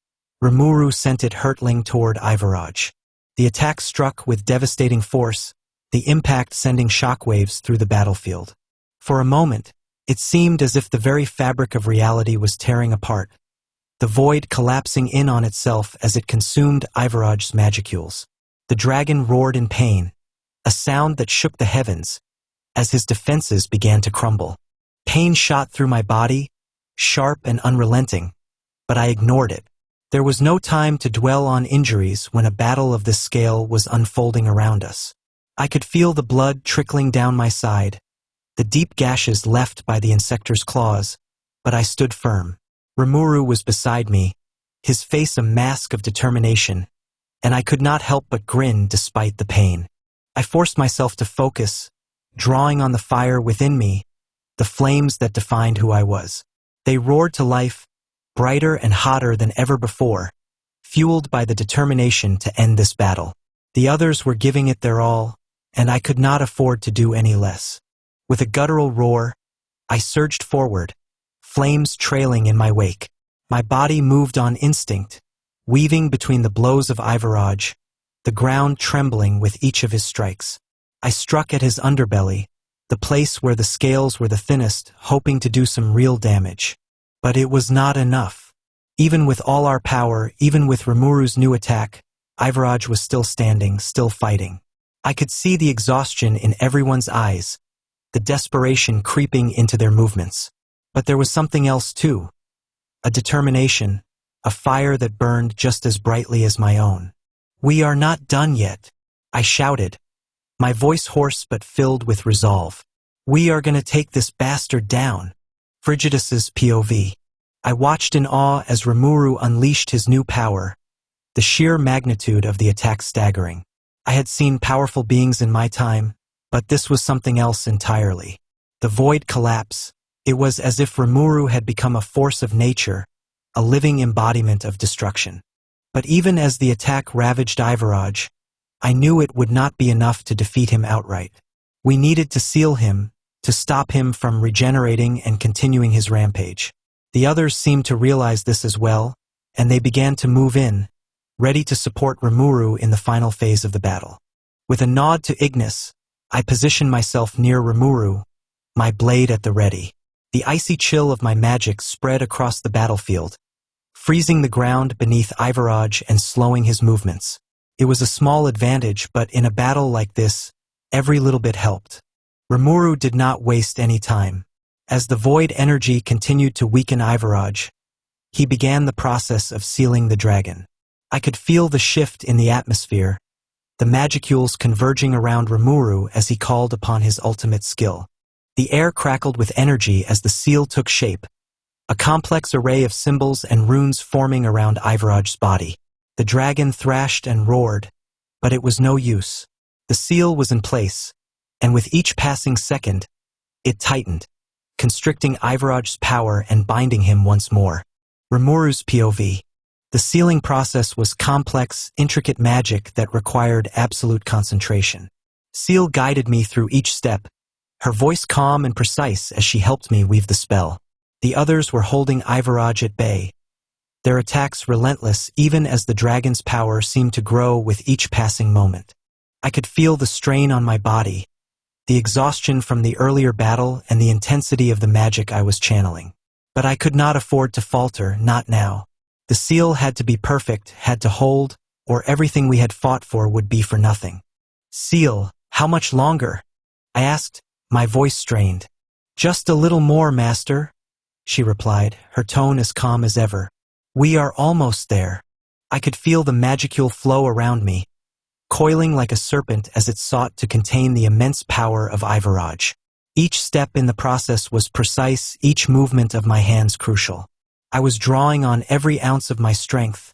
Rimuru sent it hurtling toward Ivaraj. The attack struck with devastating force, the impact sending shockwaves through the battlefield. For a moment, it seemed as if the very fabric of reality was tearing apart, the void collapsing in on itself as it consumed Ivaraj's magicules. The dragon roared in pain, a sound that shook the heavens, as his defenses began to crumble. Pain shot through my body, sharp and unrelenting, but I ignored it. There was no time to dwell on injuries when a battle of this scale was unfolding around us. I could feel the blood trickling down my side, the deep gashes left by the insector's claws, but I stood firm. Rimuru was beside me, his face a mask of determination, and I could not help but grin despite the pain. I forced myself to focus, drawing on the fire within me, the flames that defined who I was. They roared to life, brighter and hotter than ever before, fueled by the determination to end this battle. The others were giving it their all, and I could not afford to do any less. With a guttural roar, I surged forward, flames trailing in my wake. My body moved on instinct, weaving between the blows of Ivaraj, the ground trembling with each of his strikes. I struck at his underbelly, the place where the scales were the thinnest, hoping to do some real damage. But it was not enough. Even with all our power, even with Rimuru's new attack, Ivaraj was still standing, still fighting. I could see the exhaustion in everyone's eyes, the desperation creeping into their movements. But there was something else too. A determination, a fire that burned just as brightly as my own. "We are not done yet," I shouted, my voice hoarse but filled with resolve. "We are gonna take this bastard down." Frigidus's POV. I watched in awe as Rimuru unleashed his new power, the sheer magnitude of the attack staggering. I had seen powerful beings in my time, but this was something else entirely. The void collapse. It was as if Rimuru had become a force of nature, a living embodiment of destruction. But even as the attack ravaged Ivaraj, I knew it would not be enough to defeat him outright. We needed to seal him, to stop him from regenerating and continuing his rampage. The others seemed to realize this as well, and they began to move in, ready to support Rimuru in the final phase of the battle. With a nod to Ignis, I positioned myself near Rimuru, my blade at the ready. The icy chill of my magic spread across the battlefield, freezing the ground beneath Ivaraj and slowing his movements. It was a small advantage, but in a battle like this, every little bit helped. Rimuru did not waste any time. As the void energy continued to weaken Ivaraj, he began the process of sealing the dragon. I could feel the shift in the atmosphere, the magicules converging around Rimuru as he called upon his ultimate skill. The air crackled with energy as the seal took shape, a complex array of symbols and runes forming around Ivaraj's body. The dragon thrashed and roared, but it was no use. The seal was in place, and with each passing second, it tightened, constricting Ivaraj's power and binding him once more. Rimuru's POV. The sealing process was complex, intricate magic that required absolute concentration. Ciel guided me through each step, her voice calm and precise as she helped me weave the spell. The others were holding Ivaraj at bay, their attacks relentless even as the dragon's power seemed to grow with each passing moment. I could feel the strain on my body, the exhaustion from the earlier battle and the intensity of the magic I was channeling. But I could not afford to falter, not now. The seal had to be perfect, had to hold, or everything we had fought for would be for nothing. "Ciel, how much longer?" I asked, my voice strained. "Just a little more, master," she replied, her tone as calm as ever. "We are almost there." I could feel the magicule flow around me, coiling like a serpent as it sought to contain the immense power of Ivaraj. Each step in the process was precise, each movement of my hands crucial. I was drawing on every ounce of my strength,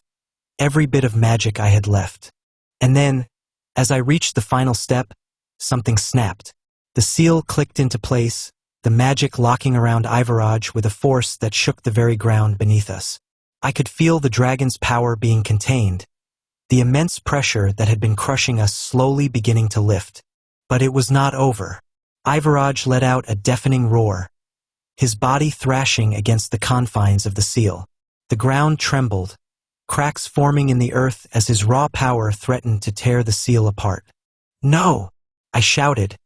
every bit of magic I had left. And then, as I reached the final step, something snapped. The seal clicked into place, the magic locking around Ivaraj with a force that shook the very ground beneath us. I could feel the dragon's power being contained, the immense pressure that had been crushing us slowly beginning to lift. But it was not over. Ivaraj let out a deafening roar, his body thrashing against the confines of the seal. The ground trembled, cracks forming in the earth as his raw power threatened to tear the seal apart. "No!" I shouted,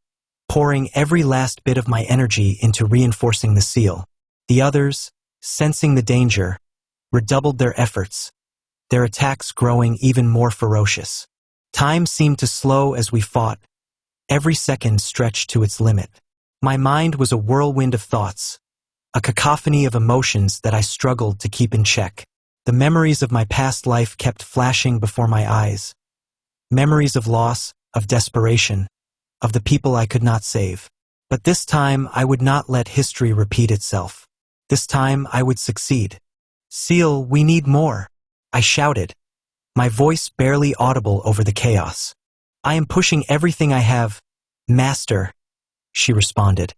pouring every last bit of my energy into reinforcing the seal. The others, sensing the danger, redoubled their efforts, their attacks growing even more ferocious. Time seemed to slow as we fought, every second stretched to its limit. My mind was a whirlwind of thoughts, a cacophony of emotions that I struggled to keep in check. The memories of my past life kept flashing before my eyes. Memories of loss, of desperation, of the people I could not save. But this time I would not let history repeat itself. This time I would succeed. "Ciel, we need more," I shouted, my voice barely audible over the chaos. "I am pushing everything I have, master," she responded,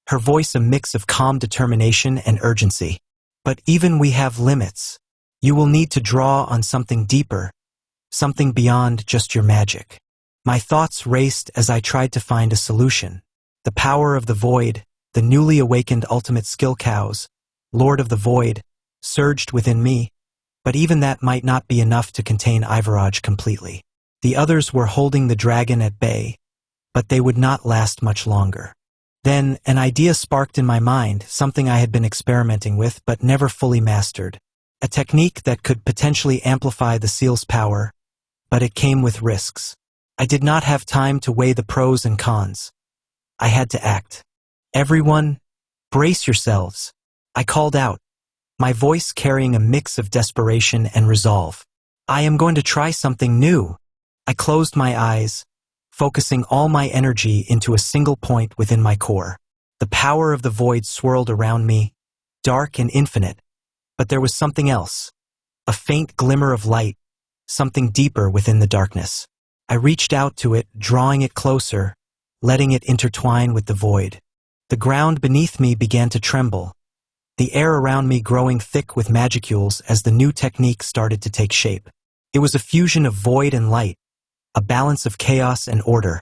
her voice a mix of calm determination and urgency. "But even we have limits. You will need to draw on something deeper, something beyond just your magic." My thoughts raced as I tried to find a solution. The power of the void, the newly awakened ultimate skill cows, Lord of the Void, surged within me, but even that might not be enough to contain Ivaraj completely. The others were holding the dragon at bay, but they would not last much longer. Then an idea sparked in my mind, something I had been experimenting with but never fully mastered. A technique that could potentially amplify the seal's power, but it came with risks. I did not have time to weigh the pros and cons. I had to act. "Everyone, brace yourselves," I called out, my voice carrying a mix of desperation and resolve. I am going to try something new. I closed my eyes, focusing all my energy into a single point within my core. The power of the void swirled around me, dark and infinite, but there was something else, a faint glimmer of light, something deeper within the darkness. I reached out to it, drawing it closer, letting it intertwine with the void. The ground beneath me began to tremble, the air around me growing thick with magicules as the new technique started to take shape. It was a fusion of void and light, a balance of chaos and order,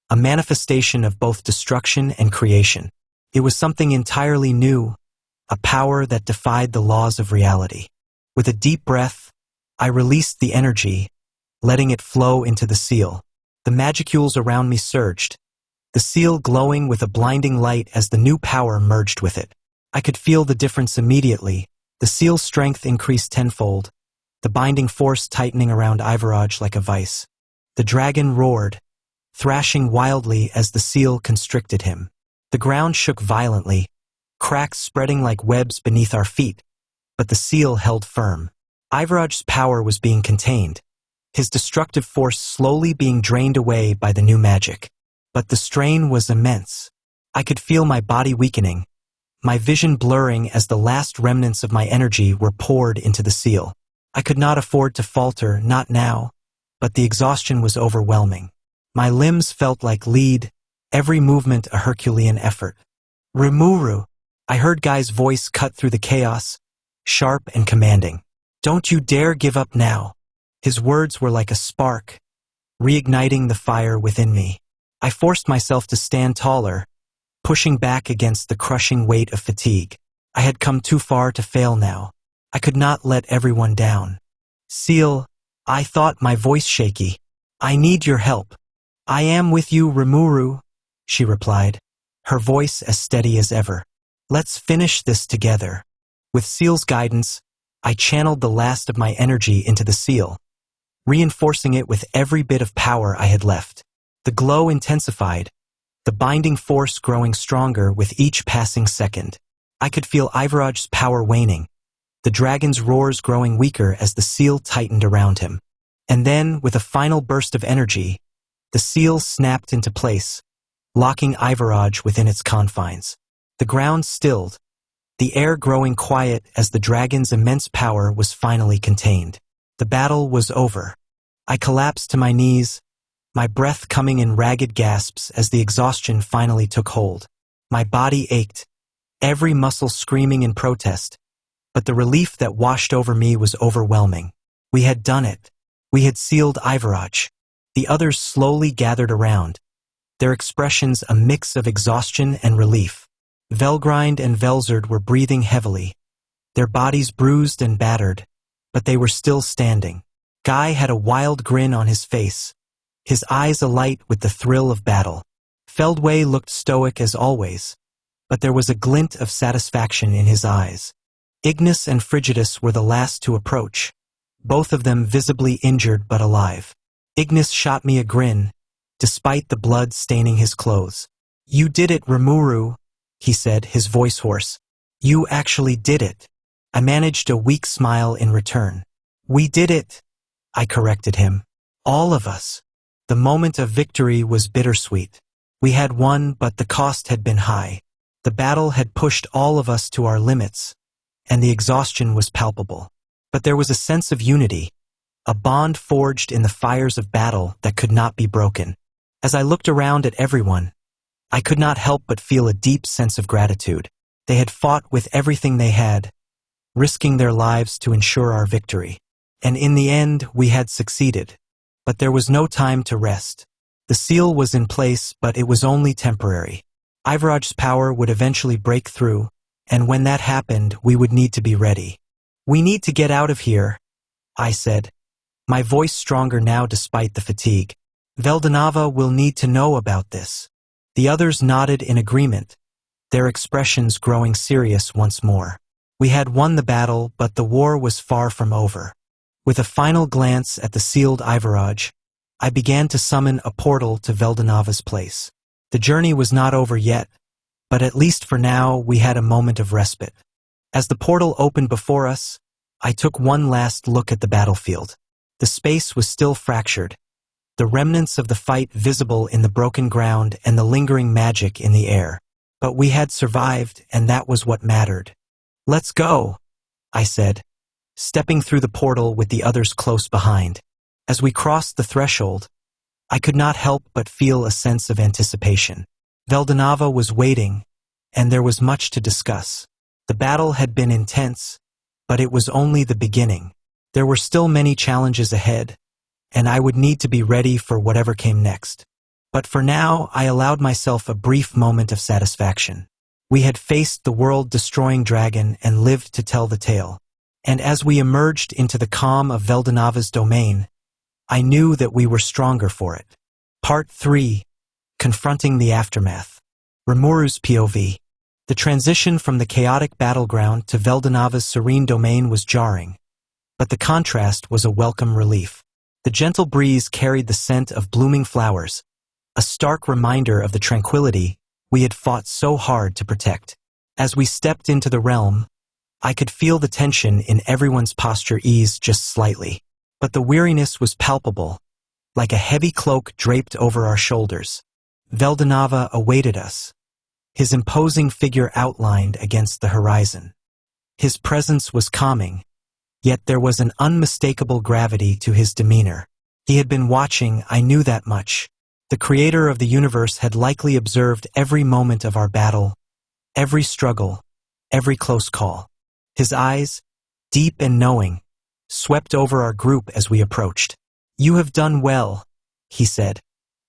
a manifestation of both destruction and creation. It was something entirely new, a power that defied the laws of reality. With a deep breath, I released the energy, letting it flow into the Ciel. The magicules around me surged, the Ciel glowing with a blinding light as the new power merged with it. I could feel the difference immediately. The Ciel's strength increased tenfold, the binding force tightening around Ivaraj like a vice. The dragon roared, thrashing wildly as the Ciel constricted him. The ground shook violently, cracks spreading like webs beneath our feet, but the Ciel held firm. Ivaraj's power was being contained, his destructive force slowly being drained away by the new magic. But the strain was immense. I could feel my body weakening, my vision blurring as the last remnants of my energy were poured into the Ciel. I could not afford to falter, not now, but the exhaustion was overwhelming. My limbs felt like lead, every movement a Herculean effort. Rimuru, I heard Guy's voice cut through the chaos, sharp and commanding. Don't you dare give up now. His words were like a spark, reigniting the fire within me. I forced myself to stand taller, pushing back against the crushing weight of fatigue. I had come too far to fail now. I could not let everyone down. Ciel, I thought, my voice shaky. I need your help. I am with you, Rimuru, she replied, her voice as steady as ever. Let's finish this together. With Ciel's guidance, I channeled the last of my energy into the Ciel, reinforcing it with every bit of power I had left. The glow intensified, the binding force growing stronger with each passing second. I could feel Ivaraj's power waning, the dragon's roars growing weaker as the Ciel tightened around him. And then, with a final burst of energy, the Ciel snapped into place, locking Ivaraj within its confines. The ground stilled, the air growing quiet as the dragon's immense power was finally contained. The battle was over. I collapsed to my knees, my breath coming in ragged gasps as the exhaustion finally took hold. My body ached, every muscle screaming in protest, but the relief that washed over me was overwhelming. We had done it. We had sealed Ivaraj. The others slowly gathered around, their expressions a mix of exhaustion and relief. Velgrind and Velzard were breathing heavily, their bodies bruised and battered, but they were still standing. Guy had a wild grin on his face, his eyes alight with the thrill of battle. Feldway looked stoic as always, but there was a glint of satisfaction in his eyes. Ignis and Frigidus were the last to approach, both of them visibly injured but alive. Ignis shot me a grin, despite the blood staining his clothes. You did it, Rimuru, he said, his voice hoarse. You actually did it. I managed a weak smile in return. We did it, I corrected him. All of us. The moment of victory was bittersweet. We had won, but the cost had been high. The battle had pushed all of us to our limits, and the exhaustion was palpable. But there was a sense of unity, a bond forged in the fires of battle that could not be broken. As I looked around at everyone, I could not help but feel a deep sense of gratitude. They had fought with everything they had, risking their lives to ensure our victory. And in the end, we had succeeded. But there was no time to rest. The Ciel was in place, but it was only temporary. Ivaraj's power would eventually break through, and when that happened, we would need to be ready. We need to get out of here, I said, my voice stronger now despite the fatigue. Veldanava will need to know about this. The others nodded in agreement, their expressions growing serious once more. We had won the battle, but the war was far from over. With a final glance at the sealed Ivaraj, I began to summon a portal to Veldanava's place. The journey was not over yet, but at least for now we had a moment of respite. As the portal opened before us, I took one last look at the battlefield. The space was still fractured, the remnants of the fight visible in the broken ground and the lingering magic in the air. But we had survived, and that was what mattered. "Let's go," I said, stepping through the portal with the others close behind. As we crossed the threshold, I could not help but feel a sense of anticipation. Veldanava was waiting, and there was much to discuss. The battle had been intense, but it was only the beginning. There were still many challenges ahead, and I would need to be ready for whatever came next. But for now, I allowed myself a brief moment of satisfaction. We had faced the world-destroying dragon and lived to tell the tale. And as we emerged into the calm of Veldanava's domain, I knew that we were stronger for it. Part 3. Confronting the Aftermath. Rimuru's POV. The transition from the chaotic battleground to Veldanava's serene domain was jarring, but the contrast was a welcome relief. The gentle breeze carried the scent of blooming flowers, a stark reminder of the tranquility we had fought so hard to protect. As we stepped into the realm, I could feel the tension in everyone's posture ease just slightly, but the weariness was palpable, like a heavy cloak draped over our shoulders. Veldanava awaited us, his imposing figure outlined against the horizon. His presence was calming, yet there was an unmistakable gravity to his demeanor. He had been watching, I knew that much. The creator of the universe had likely observed every moment of our battle, every struggle, every close call. His eyes, deep and knowing, swept over our group as we approached. "You have done well," he said,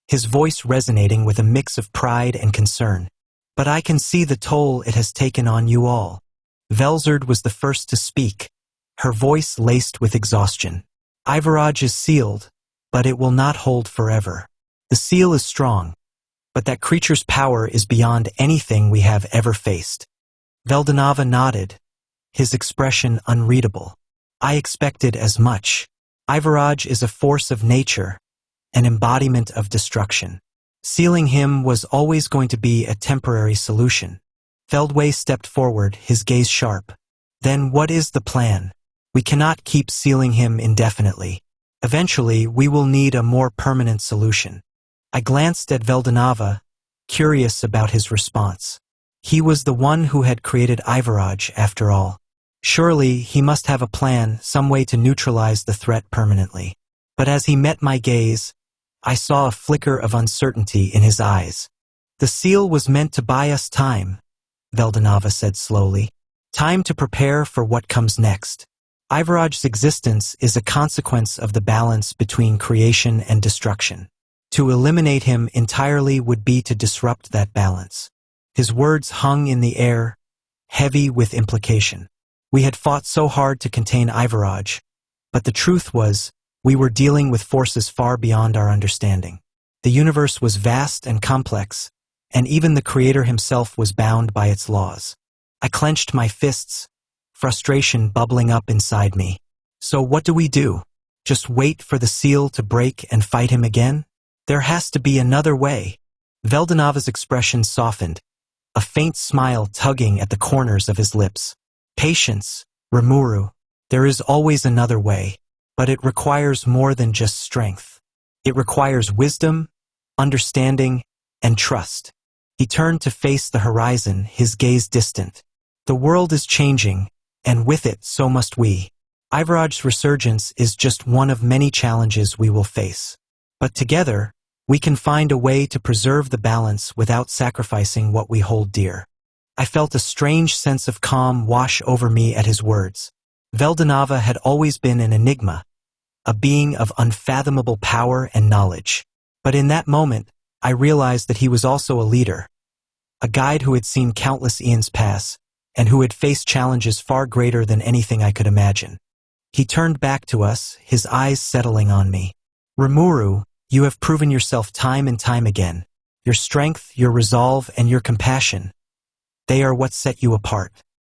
his voice resonating with a mix of pride and concern. "But I can see the toll it has taken on you all." Velzard was the first to speak, her voice laced with exhaustion. "Ivaraj is sealed, but it will not hold forever. The seal is strong, but that creature's power is beyond anything we have ever faced." Veldanava nodded, his expression unreadable. "I expected as much. Ivaraj is a force of nature, an embodiment of destruction. Sealing him was always going to be a temporary solution." Feldway stepped forward, his gaze sharp. "Then what is the plan? We cannot keep sealing him indefinitely. Eventually, we will need a more permanent solution." I glanced at Veldanava, curious about his response. He was the one who had created Ivaraj, after all. Surely, he must have a plan, some way to neutralize the threat permanently. But as he met my gaze, I saw a flicker of uncertainty in his eyes. "The seal was meant to buy us time," Veldanava said slowly. "Time to prepare for what comes next. Ivaraj's existence is a consequence of the balance between creation and destruction. To eliminate him entirely would be to disrupt that balance." His words hung in the air, heavy with implication. We had fought so hard to contain Ivaraj, but the truth was, we were dealing with forces far beyond our understanding. The universe was vast and complex, and even the creator himself was bound by its laws. I clenched my fists, frustration bubbling up inside me. "So what do we do? Just wait for the seal to break and fight him again? There has to be another way." Veldanava's expression softened, a faint smile tugging at the corners of his lips. "Patience, Rimuru. There is always another way, but it requires more than just strength. It requires wisdom, understanding, and trust." He turned to face the horizon, his gaze distant. "The world is changing, and with it, so must we. Ivaraj's resurgence is just one of many challenges we will face. But together, we can find a way to preserve the balance without sacrificing what we hold dear." I felt a strange sense of calm wash over me at his words. Veldanava had always been an enigma, a being of unfathomable power and knowledge. But in that moment, I realized that he was also a leader, a guide who had seen countless eons pass, and who had faced challenges far greater than anything I could imagine. He turned back to us, his eyes settling on me. "Rimuru, you have proven yourself time and time again. Your strength, your resolve, and your compassion, they are what set you apart.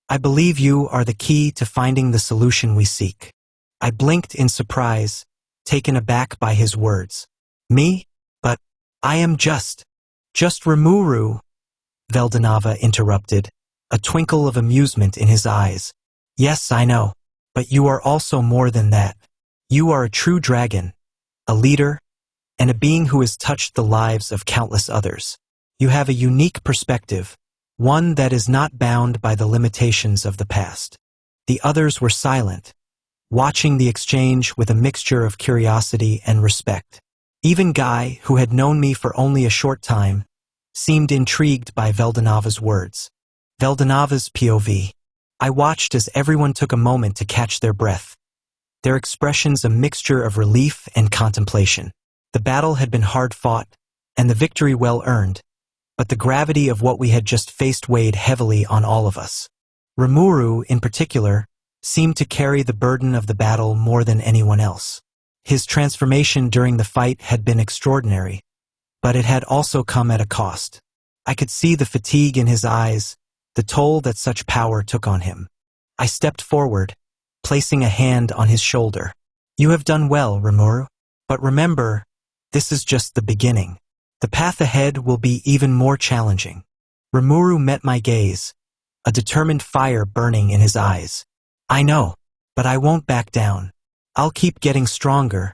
I believe you are the key to finding the solution we seek." I blinked in surprise, taken aback by his words. "Me? But I am just Rimuru," Veldanava interrupted, a twinkle of amusement in his eyes. Yes, I know, but you are also more than that. You are a true dragon, a leader, and a being who has touched the lives of countless others. You have a unique perspective, one that is not bound by the limitations of the past. The others were silent, watching the exchange with a mixture of curiosity and respect. Even Guy, who had known me for only a short time, seemed intrigued by Veldanava's words. Veldanava's POV. I watched as everyone took a moment to catch their breath, their expressions a mixture of relief and contemplation. The battle had been hard fought, and the victory well earned, but the gravity of what we had just faced weighed heavily on all of us. Rimuru, in particular, seemed to carry the burden of the battle more than anyone else. His transformation during the fight had been extraordinary, but it had also come at a cost. I could see the fatigue in his eyes, the toll that such power took on him. I stepped forward, placing a hand on his shoulder. You have done well, Rimuru. But remember, this is just the beginning. The path ahead will be even more challenging. Rimuru met my gaze, a determined fire burning in his eyes. I know, but I won't back down. I'll keep getting stronger,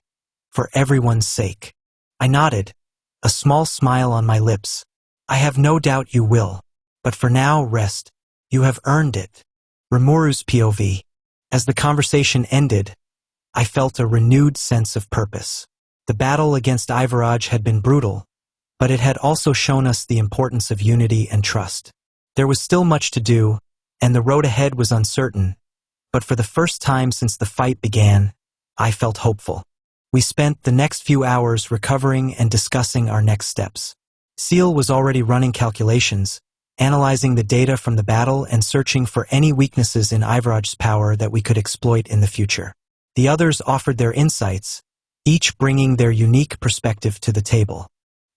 for everyone's sake. I nodded, a small smile on my lips. I have no doubt you will, but for now, rest. You have earned it. Rimuru's POV. As the conversation ended, I felt a renewed sense of purpose. The battle against Ivaraj had been brutal, but it had also shown us the importance of unity and trust. There was still much to do, and the road ahead was uncertain, but for the first time since the fight began, I felt hopeful. We spent the next few hours recovering and discussing our next steps. Ciel was already running calculations, analyzing the data from the battle and searching for any weaknesses in Ivaraj's power that we could exploit in the future. The others offered their insights, each bringing their unique perspective to the table.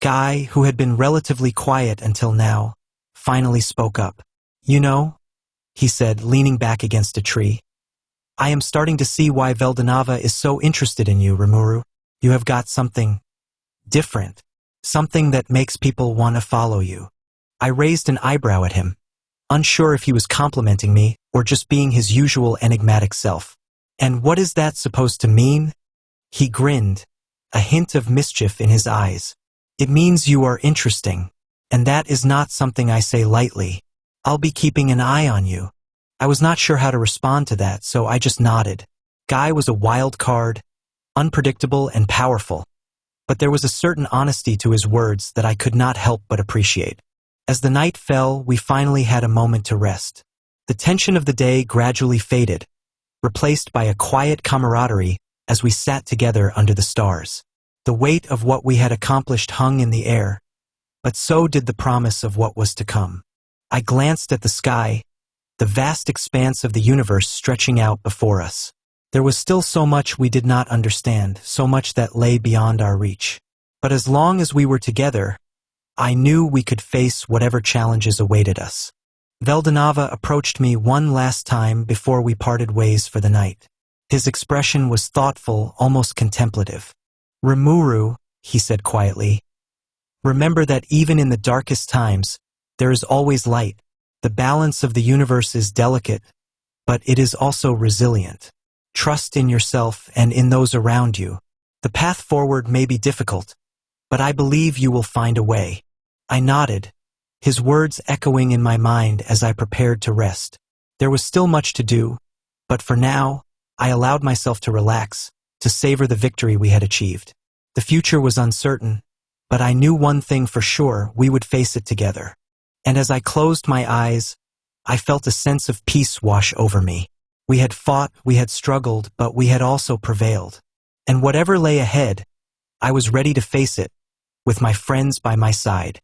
Guy, who had been relatively quiet until now, finally spoke up. You know, he said, leaning back against a tree, I am starting to see why Veldanava is so interested in you, Rimuru. You have got something different, something that makes people want to follow you. I raised an eyebrow at him, unsure if he was complimenting me or just being his usual enigmatic self. And what is that supposed to mean? He grinned, a hint of mischief in his eyes. It means you are interesting, and that is not something I say lightly. I'll be keeping an eye on you. I was not sure how to respond to that, so I just nodded. Guy was a wild card, unpredictable and powerful, but there was a certain honesty to his words that I could not help but appreciate. As the night fell, we finally had a moment to rest. The tension of the day gradually faded, replaced by a quiet camaraderie as we sat together under the stars. The weight of what we had accomplished hung in the air, but so did the promise of what was to come. I glanced at the sky, the vast expanse of the universe stretching out before us. There was still so much we did not understand, so much that lay beyond our reach. But as long as we were together, I knew we could face whatever challenges awaited us. Veldanava approached me one last time before we parted ways for the night. His expression was thoughtful, almost contemplative. Rimuru, he said quietly, remember that even in the darkest times, there is always light. The balance of the universe is delicate, but it is also resilient. Trust in yourself and in those around you. The path forward may be difficult, but I believe you will find a way. I nodded, his words echoing in my mind as I prepared to rest. There was still much to do, but for now, I allowed myself to relax, to savor the victory we had achieved. The future was uncertain, but I knew one thing for sure: we would face it together. And as I closed my eyes, I felt a sense of peace wash over me. We had fought, we had struggled, but we had also prevailed. And whatever lay ahead, I was ready to face it, with my friends by my side.